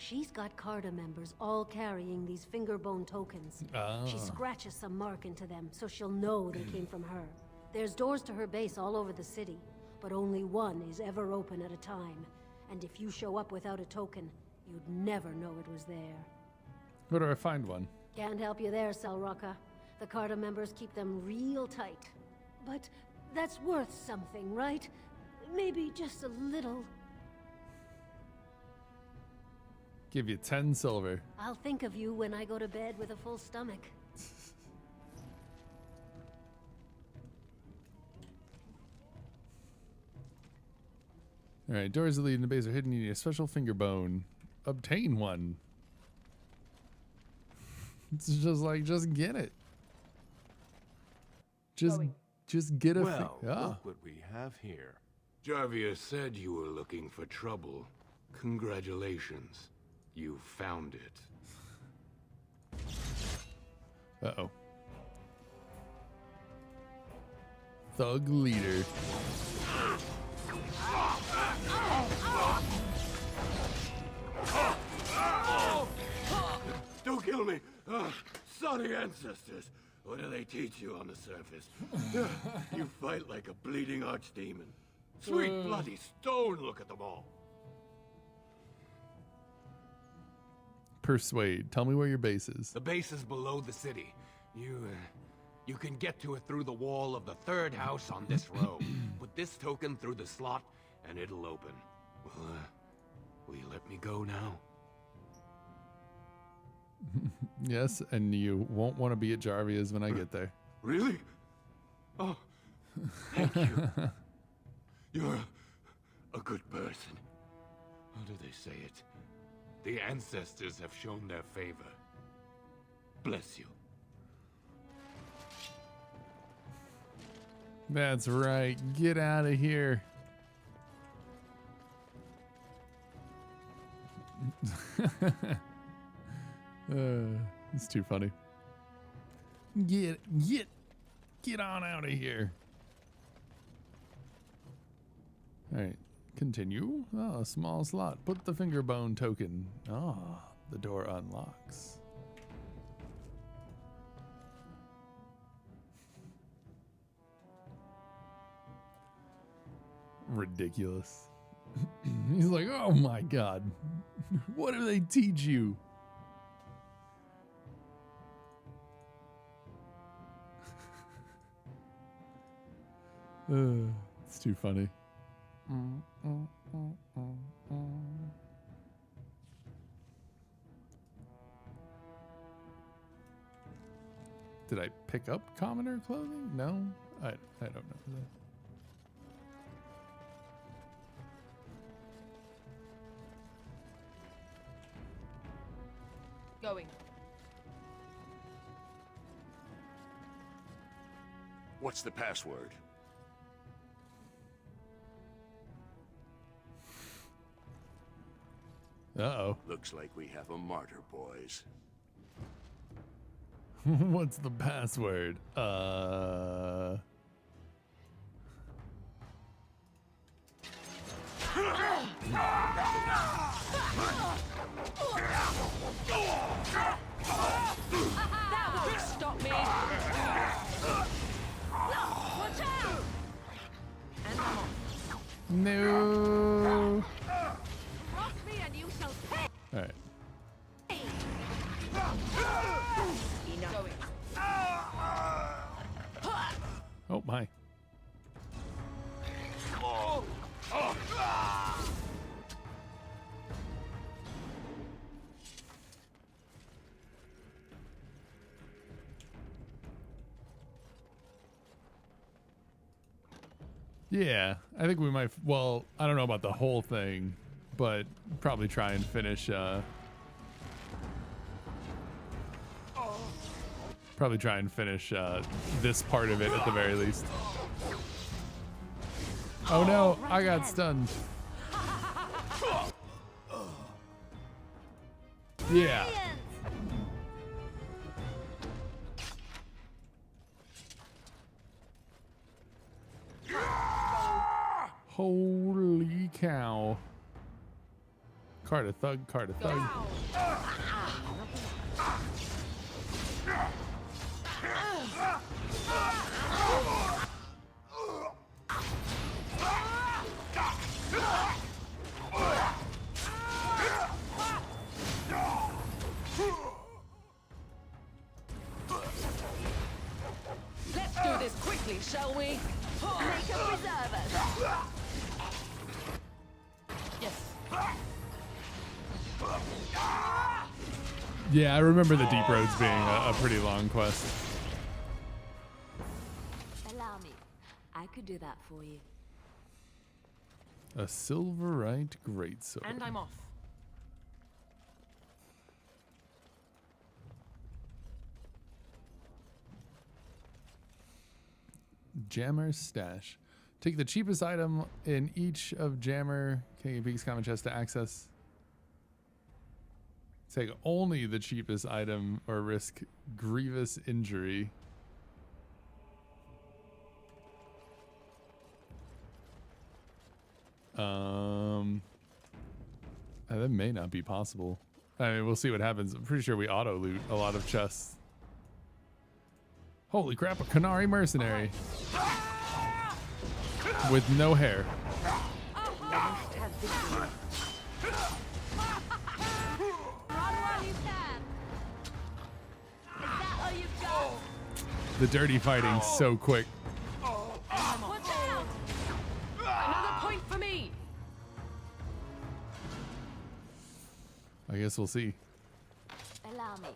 She's got Carta members all carrying these fingerbone tokens. She scratches some mark into them, so she'll know they came from her. There's doors to her base all over the city, but only one is ever open at a time. And if you show up without a token, you'd never know it was there. Where do I find one? Can't help you there, Selrocka. The Carta members keep them real tight. But that's worth something, right? Maybe just a little. Give you 10 silver. I'll think of you when I go to bed with a full stomach. Alright, doors that lead into base are hidden. You need a special finger bone. Obtain one. It's just like, just get it. Just get a Well, ah. look what we have here. Jarvia said you were looking for trouble. Congratulations. You found it. Uh-oh. Thug leader. Don't kill me! Sorry ancestors. What do they teach you on the surface? You fight like a bleeding archdemon. Sweet bloody stone, look at them all. Persuade. Tell me where your base is. The base is below the city. You can get to it through the wall of the third house on this row. Put this token through the slot, and it'll open. Will you let me go now? Yes, and you won't want to be at Jarvia's when I get there. Really? Oh, thank you. You're a good person. How do they say it? The ancestors have shown their favor. Bless you. That's right. Get out of here. It's too funny. Get on out of here. All right, continue. Oh, a small slot. Put the finger bone token. Ah, the door unlocks. Ridiculous. He's like, oh my god, what do they teach you? It's too funny. Did I pick up commoner clothing? No, I don't know. Going. What's the password? Uh-oh. Looks like we have a martyr, boys. What's the password? That won't stop me! Watch out! And I'm off. No. Cross me and you shall pay! All right. Oh my. Yeah, I think we might. Well, I don't know about the whole thing, but probably try and finish. Probably try and finish this part of it at the very least. Oh no, I got stunned. Yeah. Holy cow. Carta thug, Carta thug. Let's do this quickly, shall we? Make a preserver. Yes. Yeah, I remember the Deep Roads being a pretty long quest. Allow me. I could do that for you. A Silverite Greatsword. And I'm off. Jammer's Stash. Take the cheapest item in each of Jammer King of Peaks common chest to access. Take only the cheapest item or risk grievous injury. That may not be possible. I mean, we'll see what happens. I'm pretty sure we auto loot a lot of chests. Holy crap, a Qunari mercenary. With no hair. Run while you can. Is that all you've got? The dirty fighting so quick. Watch out! Another point for me. I guess we'll see. Allow Allow me.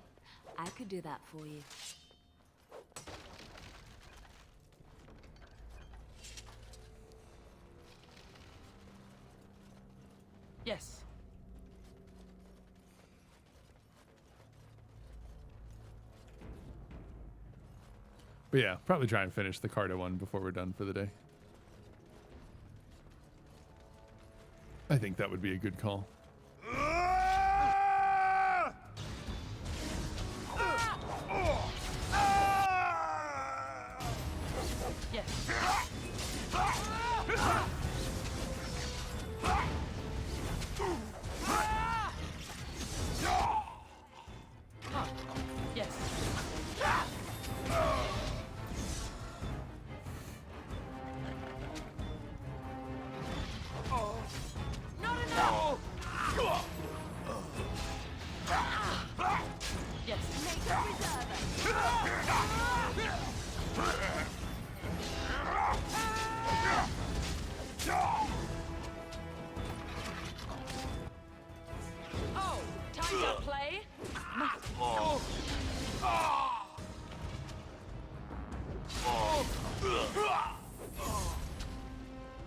I could do that for you. Yes. But yeah, probably try and finish the Carta one before we're done for the day. I think that would be a good call. Yes. Yes. Not enough. Yes. Make a preserver. Oh, time to play.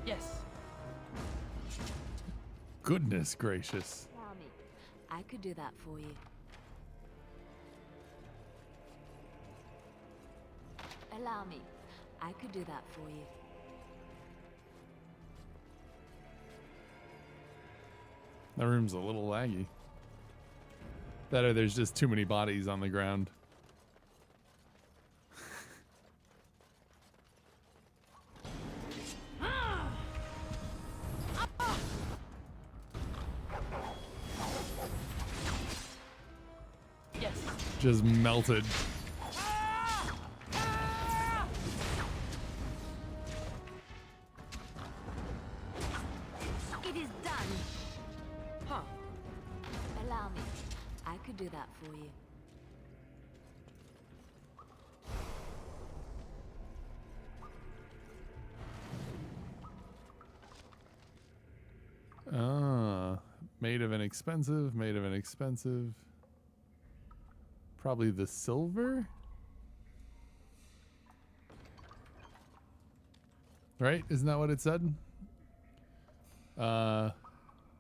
Yes. Goodness gracious. Allow me. I could do that for you. Allow me. I could do that for you. That room's a little laggy. That or there's just too many bodies on the ground. Yes. Just melted. It is done. Huh. Allow me. I could do that for you. Ah, made of inexpensive, made of inexpensive. Probably the silver? Right? Isn't that what it said?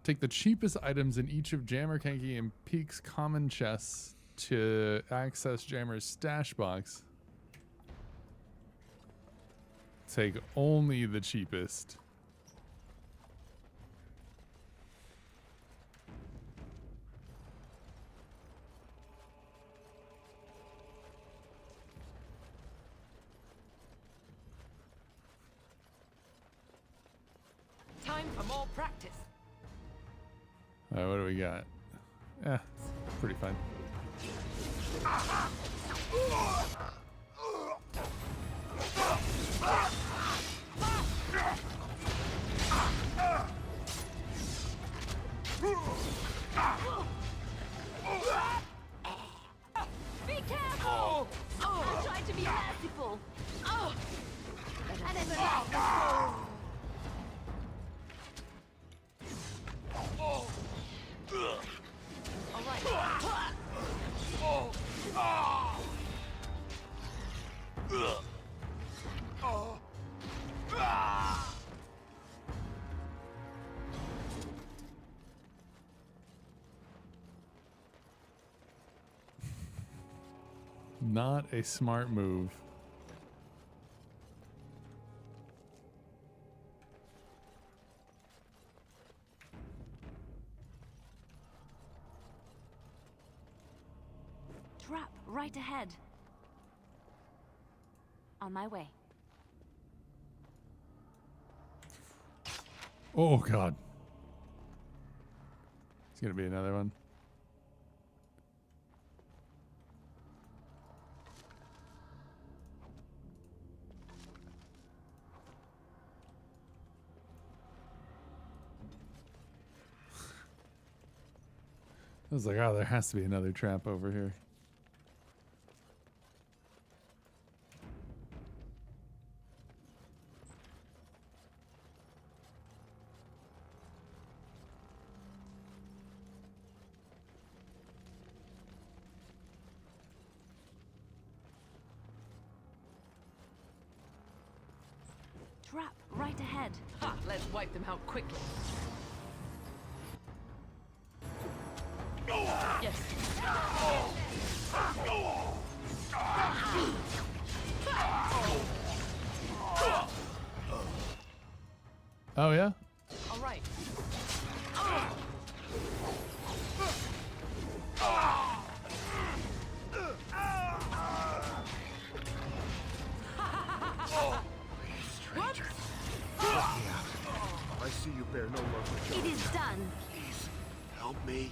Take the cheapest items in each of Jammer, Kanky, and Peek's common chests to access Jammer's stash box. Take only the cheapest. Time for more practice. Alright, what do we got? Yeah, pretty fine. Be careful! I tried to be merciful. I never liked the cold. All right. Not a smart move. Trap right ahead. On my way. Oh god. It's gonna be another one. I was like, oh, there has to be another trap over here. trap right ahead. Ha! Let's wipe them out quickly. Yes. Oh yeah. All right. Stranger, let me out. I see you bear no love for It children. is done. Please, help me.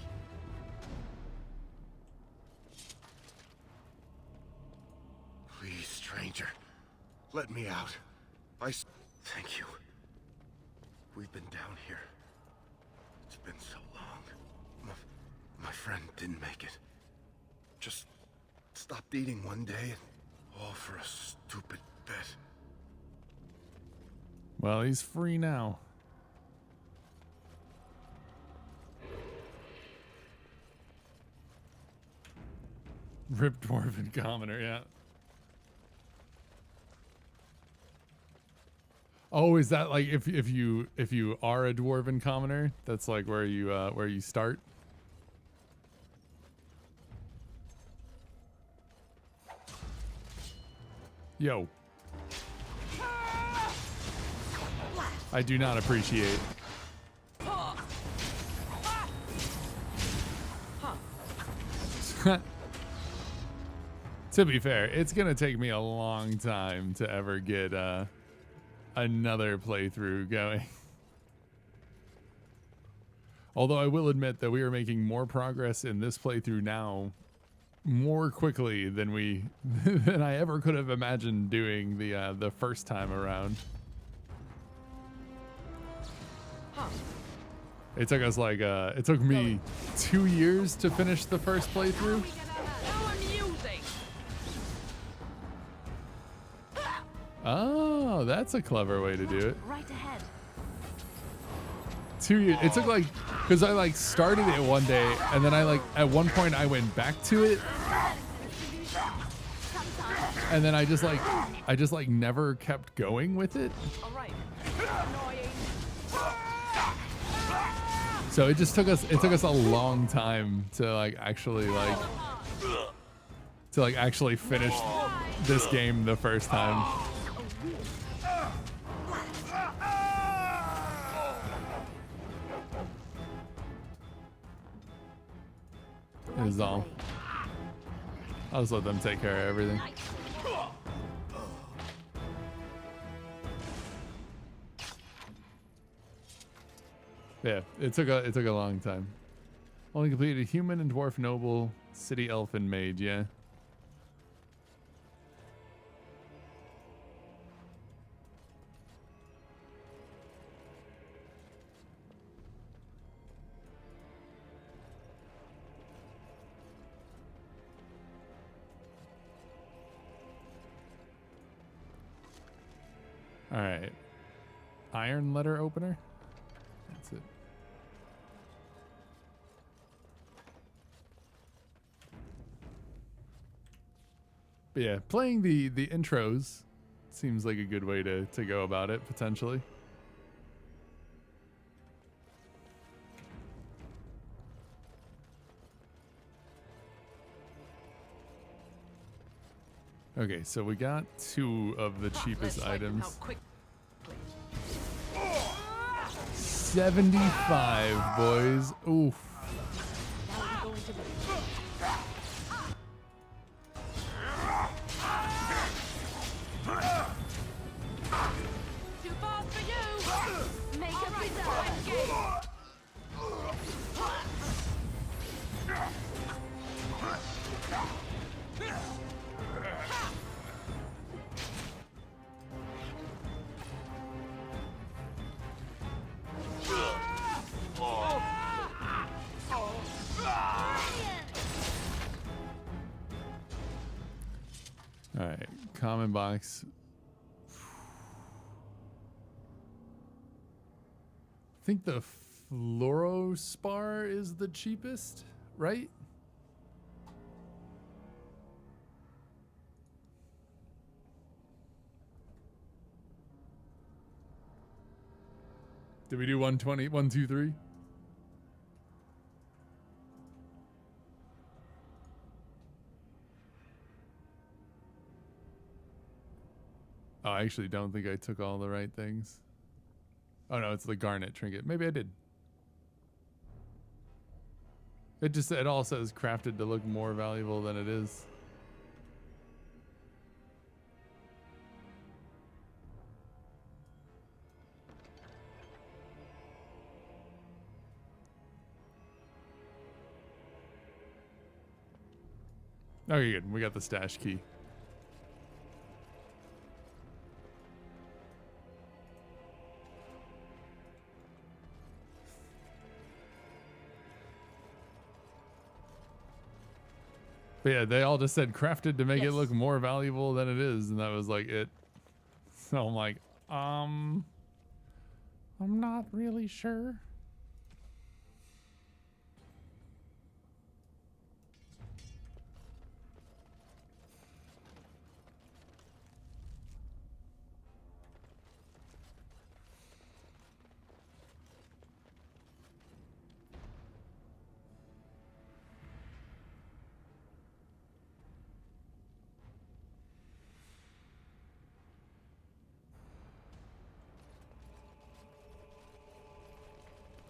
Please, stranger, let me out. Thank you. We've been down here. It's been so long. My friend didn't make it. Just stopped eating one day, and all for a stupid bet. Well, he's free now. Rip Dwarven Commoner, yeah. Oh, is that like if you are a Dwarven Commoner, that's like where you start? Yo. I do not appreciate. To be fair, it's gonna take me a long time to ever get another playthrough going. Although I will admit that we are making more progress in this playthrough now more quickly than than I ever could have imagined doing the first time around. It took us like it took me 2 years to finish the first playthrough. Oh, that's a clever way to do it. Right ahead. 2 years. It took like, because I like started it one day and then I like at one point I went back to it and then I just like never kept going with it. So it took us a long time to like actually finish this game the first time. Is all. I'll just let them take care of everything. Yeah, it took a long time. Only completed human and dwarf noble, city elf and mage, yeah. All right. Iron letter opener. That's it. But yeah, playing the intros seems like a good way to go about it, potentially. Okay, so we got 2 of the cheapest items. 75, boys. Oof. Too fast for you. Make a reserve. All right, common box. I think the fluorospar is the cheapest, right? Did we do 120? 1, 2, 3? Oh, I actually don't think I took all the right things. Oh no, it's the garnet trinket. Maybe I did. It all says crafted to look more valuable than it is. Okay, good. We got the stash key. But yeah, they all just said crafted to make it look more valuable than it is, and that was like it. So I'm like, I'm not really sure.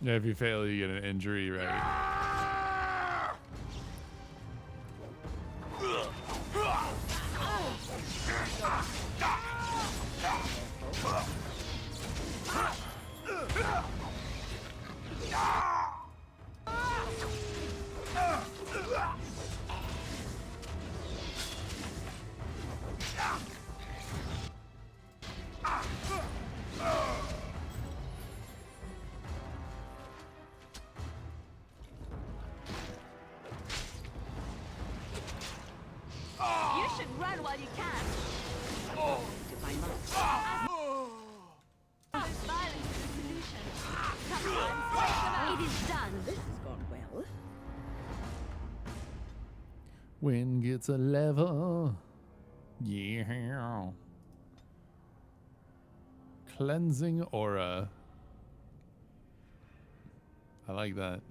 Yeah, if you fail, you get an injury, right? You should run while you can. Violence is the solution. Sometimes it is done. This has gone well. Wind gets a level. Yeah. Cleansing aura. I like that.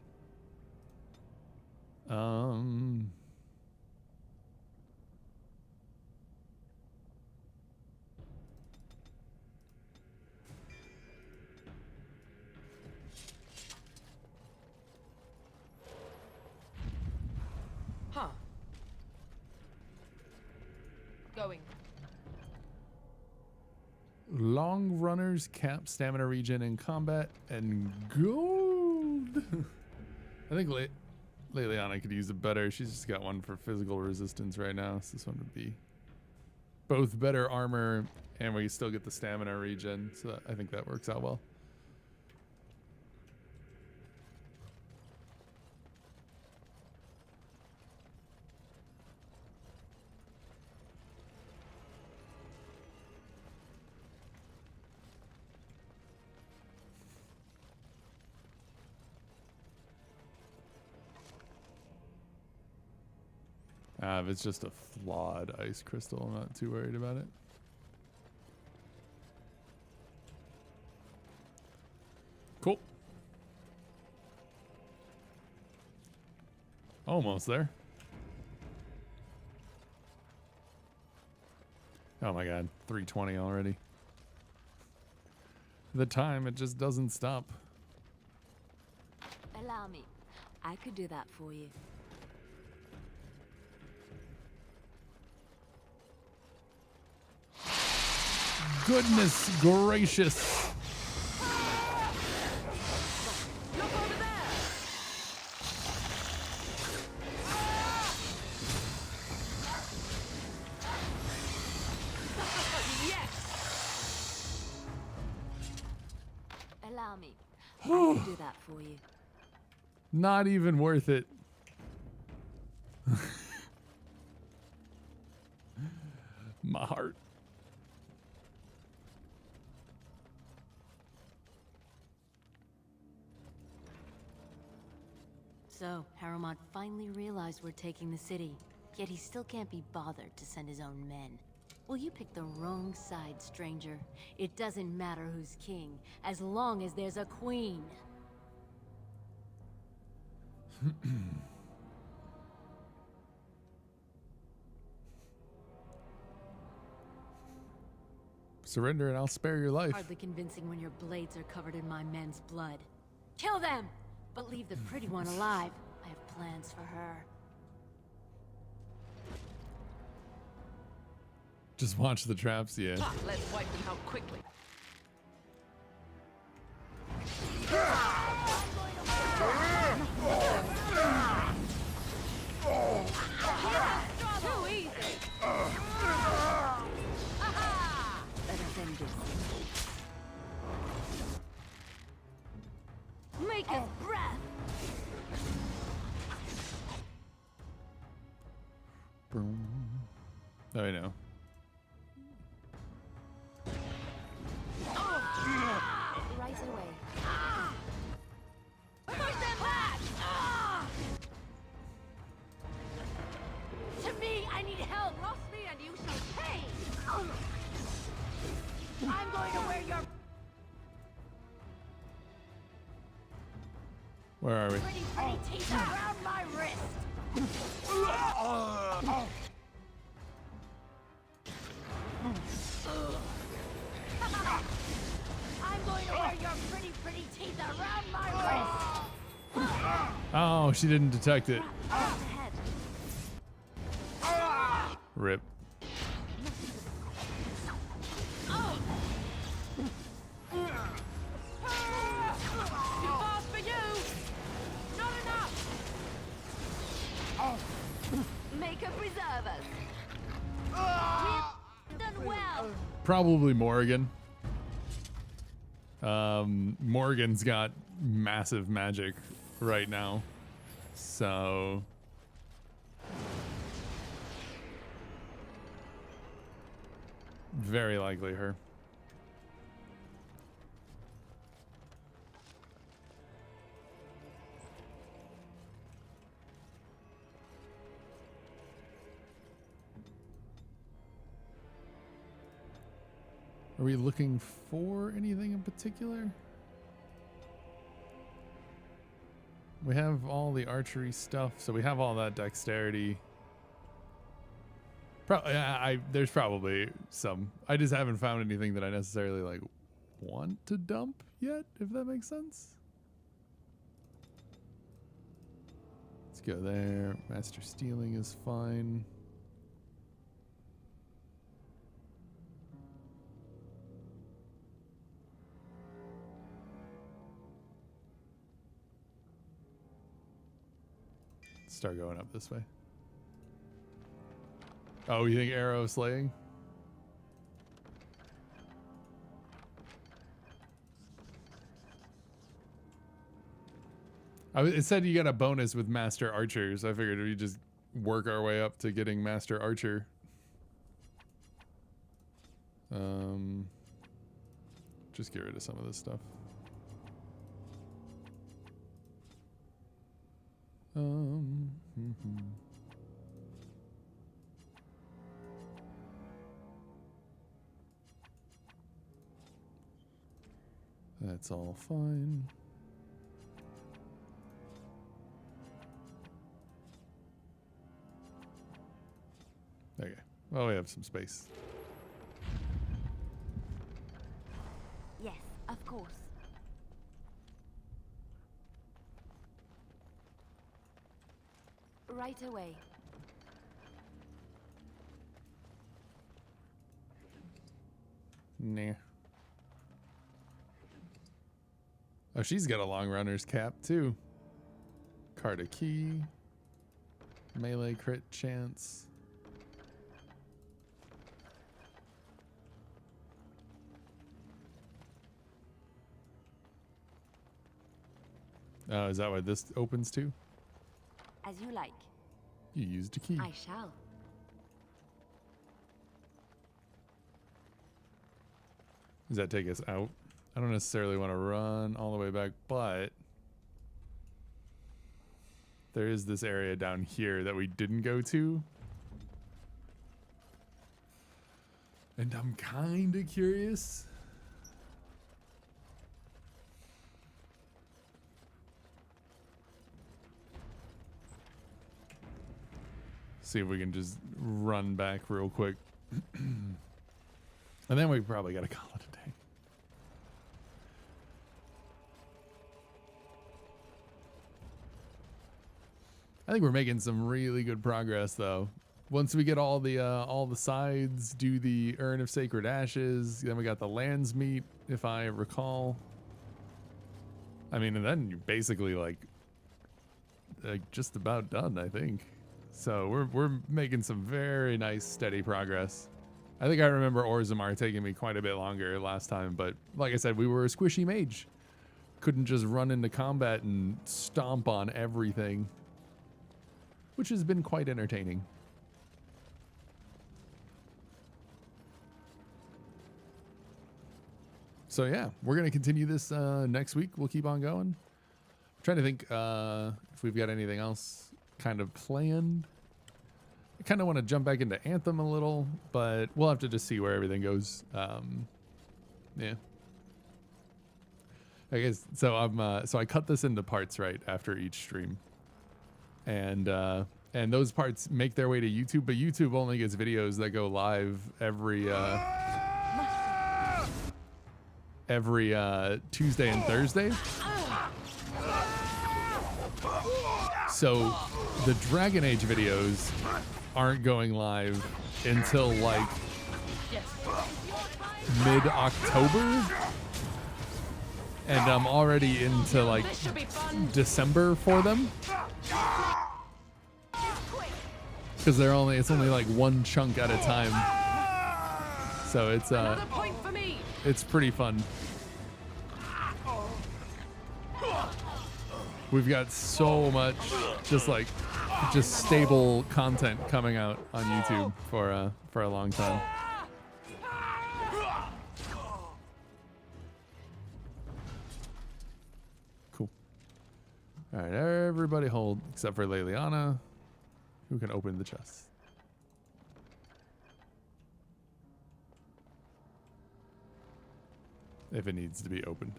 Huh. Going. Long runners cap stamina regen in combat and gold. I think Leliana could use it better. She's just got one for physical resistance right now, so this one would be both better armor and we still get the stamina regen, so I think that works out well. If it's just a flawed ice crystal, I'm not too worried about it. Cool. Almost there. Oh my god, 3:20 already. The time, it just doesn't stop. Allow me. I could do that for you. Goodness gracious. Allow me. I can do that for you. Not even worth it. My heart. So, Harumad finally realized we're taking the city, yet he still can't be bothered to send his own men. Well, you picked the wrong side, stranger. It doesn't matter who's king, as long as there's a queen. Surrender and I'll spare your life. Hardly convincing when your blades are covered in my men's blood. Kill them! But leave the pretty one alive. I have plans for her. Just watch the traps, yeah. Let's wipe them out quickly. Too easy. Better than this. Make a breath. Oh, I know. Right away. Push them back. To me, I need help. Cross me and you shall pay. I'm going to wear your Where are we? pretty teeth around my wrist. I'm going to wear your pretty teeth around my wrist. Oh, she didn't detect it. Ahead. Rip. Too fast for you. Not enough. Make a preservers. We've done well. Probably Morgan. Morgan's got massive magic right now. So very likely her. Are we looking for anything in particular? We have all the archery stuff, so we have all that dexterity. There's probably some. I just haven't found anything that I necessarily like want to dump yet, if that makes sense. Let's go there. Master Stealing is fine. Start going up this way. Oh, you think arrow slaying? It said you got a bonus with Master Archer, so I figured we just work our way up to getting Master Archer. Just get rid of some of this stuff. That's all fine. Okay. Well, we have some space. Yes, of course. Right away. Nah. Oh, she's got a long runner's cap too. Card a key. Melee crit chance. Oh, is that what this opens to? As you like. You used a key. I shall. Does that take us out? I don't necessarily want to run all the way back, but there is this area down here that we didn't go to. And I'm kind of curious. See if we can just run back real quick. And then we probably got to call it a day. I think we're making some really good progress, though. Once we get all the sides, do the Urn of Sacred Ashes, then we got the Lands Meet, if I recall. I mean, and then you're basically like just about done, I think. So we're making some very nice, steady progress. I think I remember Orzammar taking me quite a bit longer last time, but like I said, we were a squishy mage. Couldn't just run into combat and stomp on everything, which has been quite entertaining. So yeah, we're going to continue this next week. We'll keep on going. I'm trying to think if we've got anything else kind of planned. I kind of want to jump back into Anthem a little, but we'll have to just see where everything goes. Yeah. I guess so. So I cut this into parts right after each stream, and those parts make their way to YouTube, but YouTube only gets videos that go live every Tuesday and Thursday. So the Dragon Age videos aren't going live until like mid-October, and I'm already into like December for them, because it's only like one chunk at a time, so it's pretty fun. We've got so much just stable content coming out on YouTube for a long time. Cool. All right, everybody hold except for Leliana, who can open the chest. If it needs to be opened.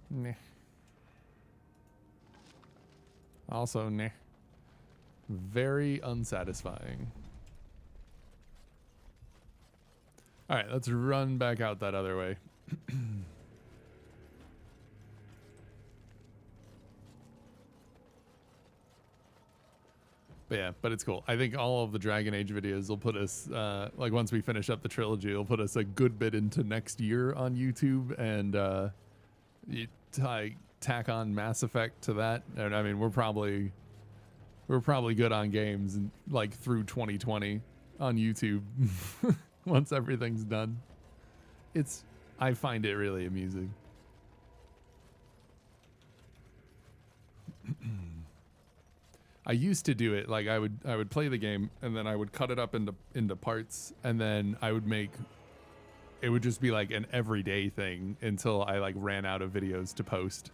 Nah. Also, nah. Very unsatisfying. All right, let's run back out that other way. But it's cool. I think all of the Dragon Age videos will put us, like once we finish up the trilogy, it'll put us a good bit into next year on YouTube, and you tack on Mass Effect to that, and I mean we're probably good on games and like through 2020 on YouTube. Once everything's done, I find it really amusing. I used to do it like I would play the game and then I would cut it up into parts, and then it would just be like an everyday thing until I like ran out of videos to post.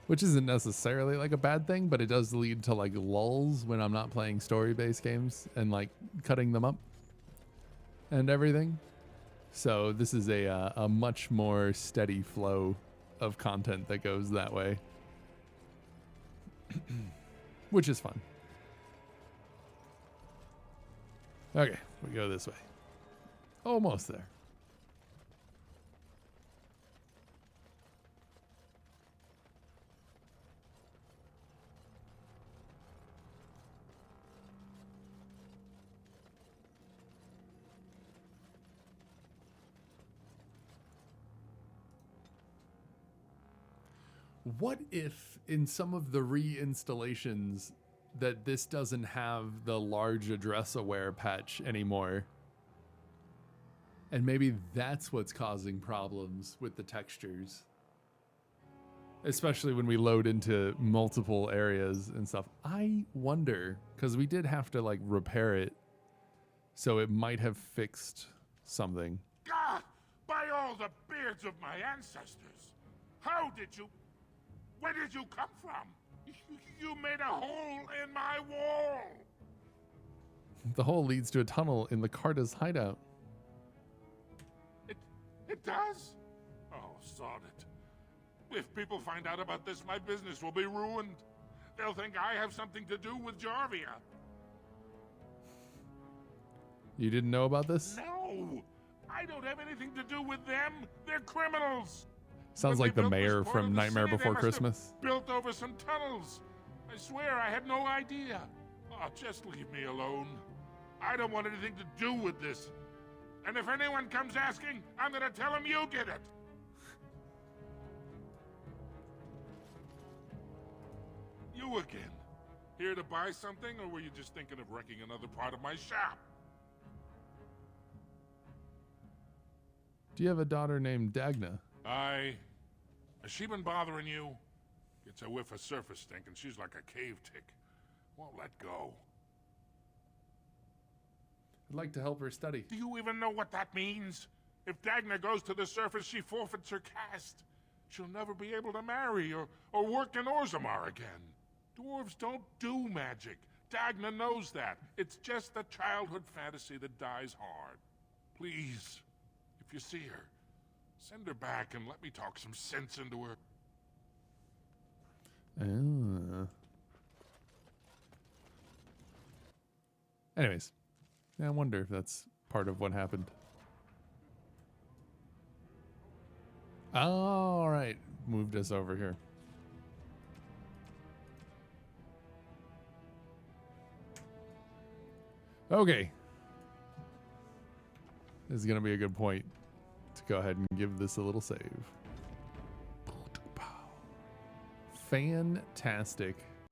Which isn't necessarily like a bad thing, but it does lead to like lulls when I'm not playing story-based games and like cutting them up and everything. So this is a much more steady flow of content that goes that way. Which is fun. Okay, we go this way. Almost there. What if in some of the reinstallations that this doesn't have the large address aware patch anymore? And maybe that's what's causing problems with the textures. Especially when we load into multiple areas and stuff. I wonder, because we did have to like repair it. So it might have fixed something. God, by all the beards of my ancestors! How did you... Where did you come from? You made a hole in my wall! The hole leads to a tunnel in the Carta's hideout. It does? Oh, sod it. If people find out about this, my business will be ruined. They'll think I have something to do with Jarvia. You didn't know about this? No! I don't have anything to do with them. They're criminals. Sounds When like they the built this mayor part from of the Nightmare city, they Before must have Christmas. Built over some tunnels. I swear I had no idea. Oh, just leave me alone. I don't want anything to do with this. And if anyone comes asking, I'm gonna tell them you did it. You again. Here to buy something, or were you just thinking of wrecking another part of my shop? Do you have a daughter named Dagna? Has she been bothering you? Gets a whiff of surface stink and she's like a cave tick. Won't let go. I'd like to help her study. Do you even know what that means? If Dagna goes to the surface, she forfeits her caste. She'll never be able to marry or work in Orzammar again. Dwarves don't do magic. Dagna knows that. It's just a childhood fantasy that dies hard. Please, if you see her, send her back and let me talk some sense into her. Anyways, I wonder if that's part of what happened. All right, moved us over here. Okay. This is going to be a good point to go ahead and give this a little save. Fantastic.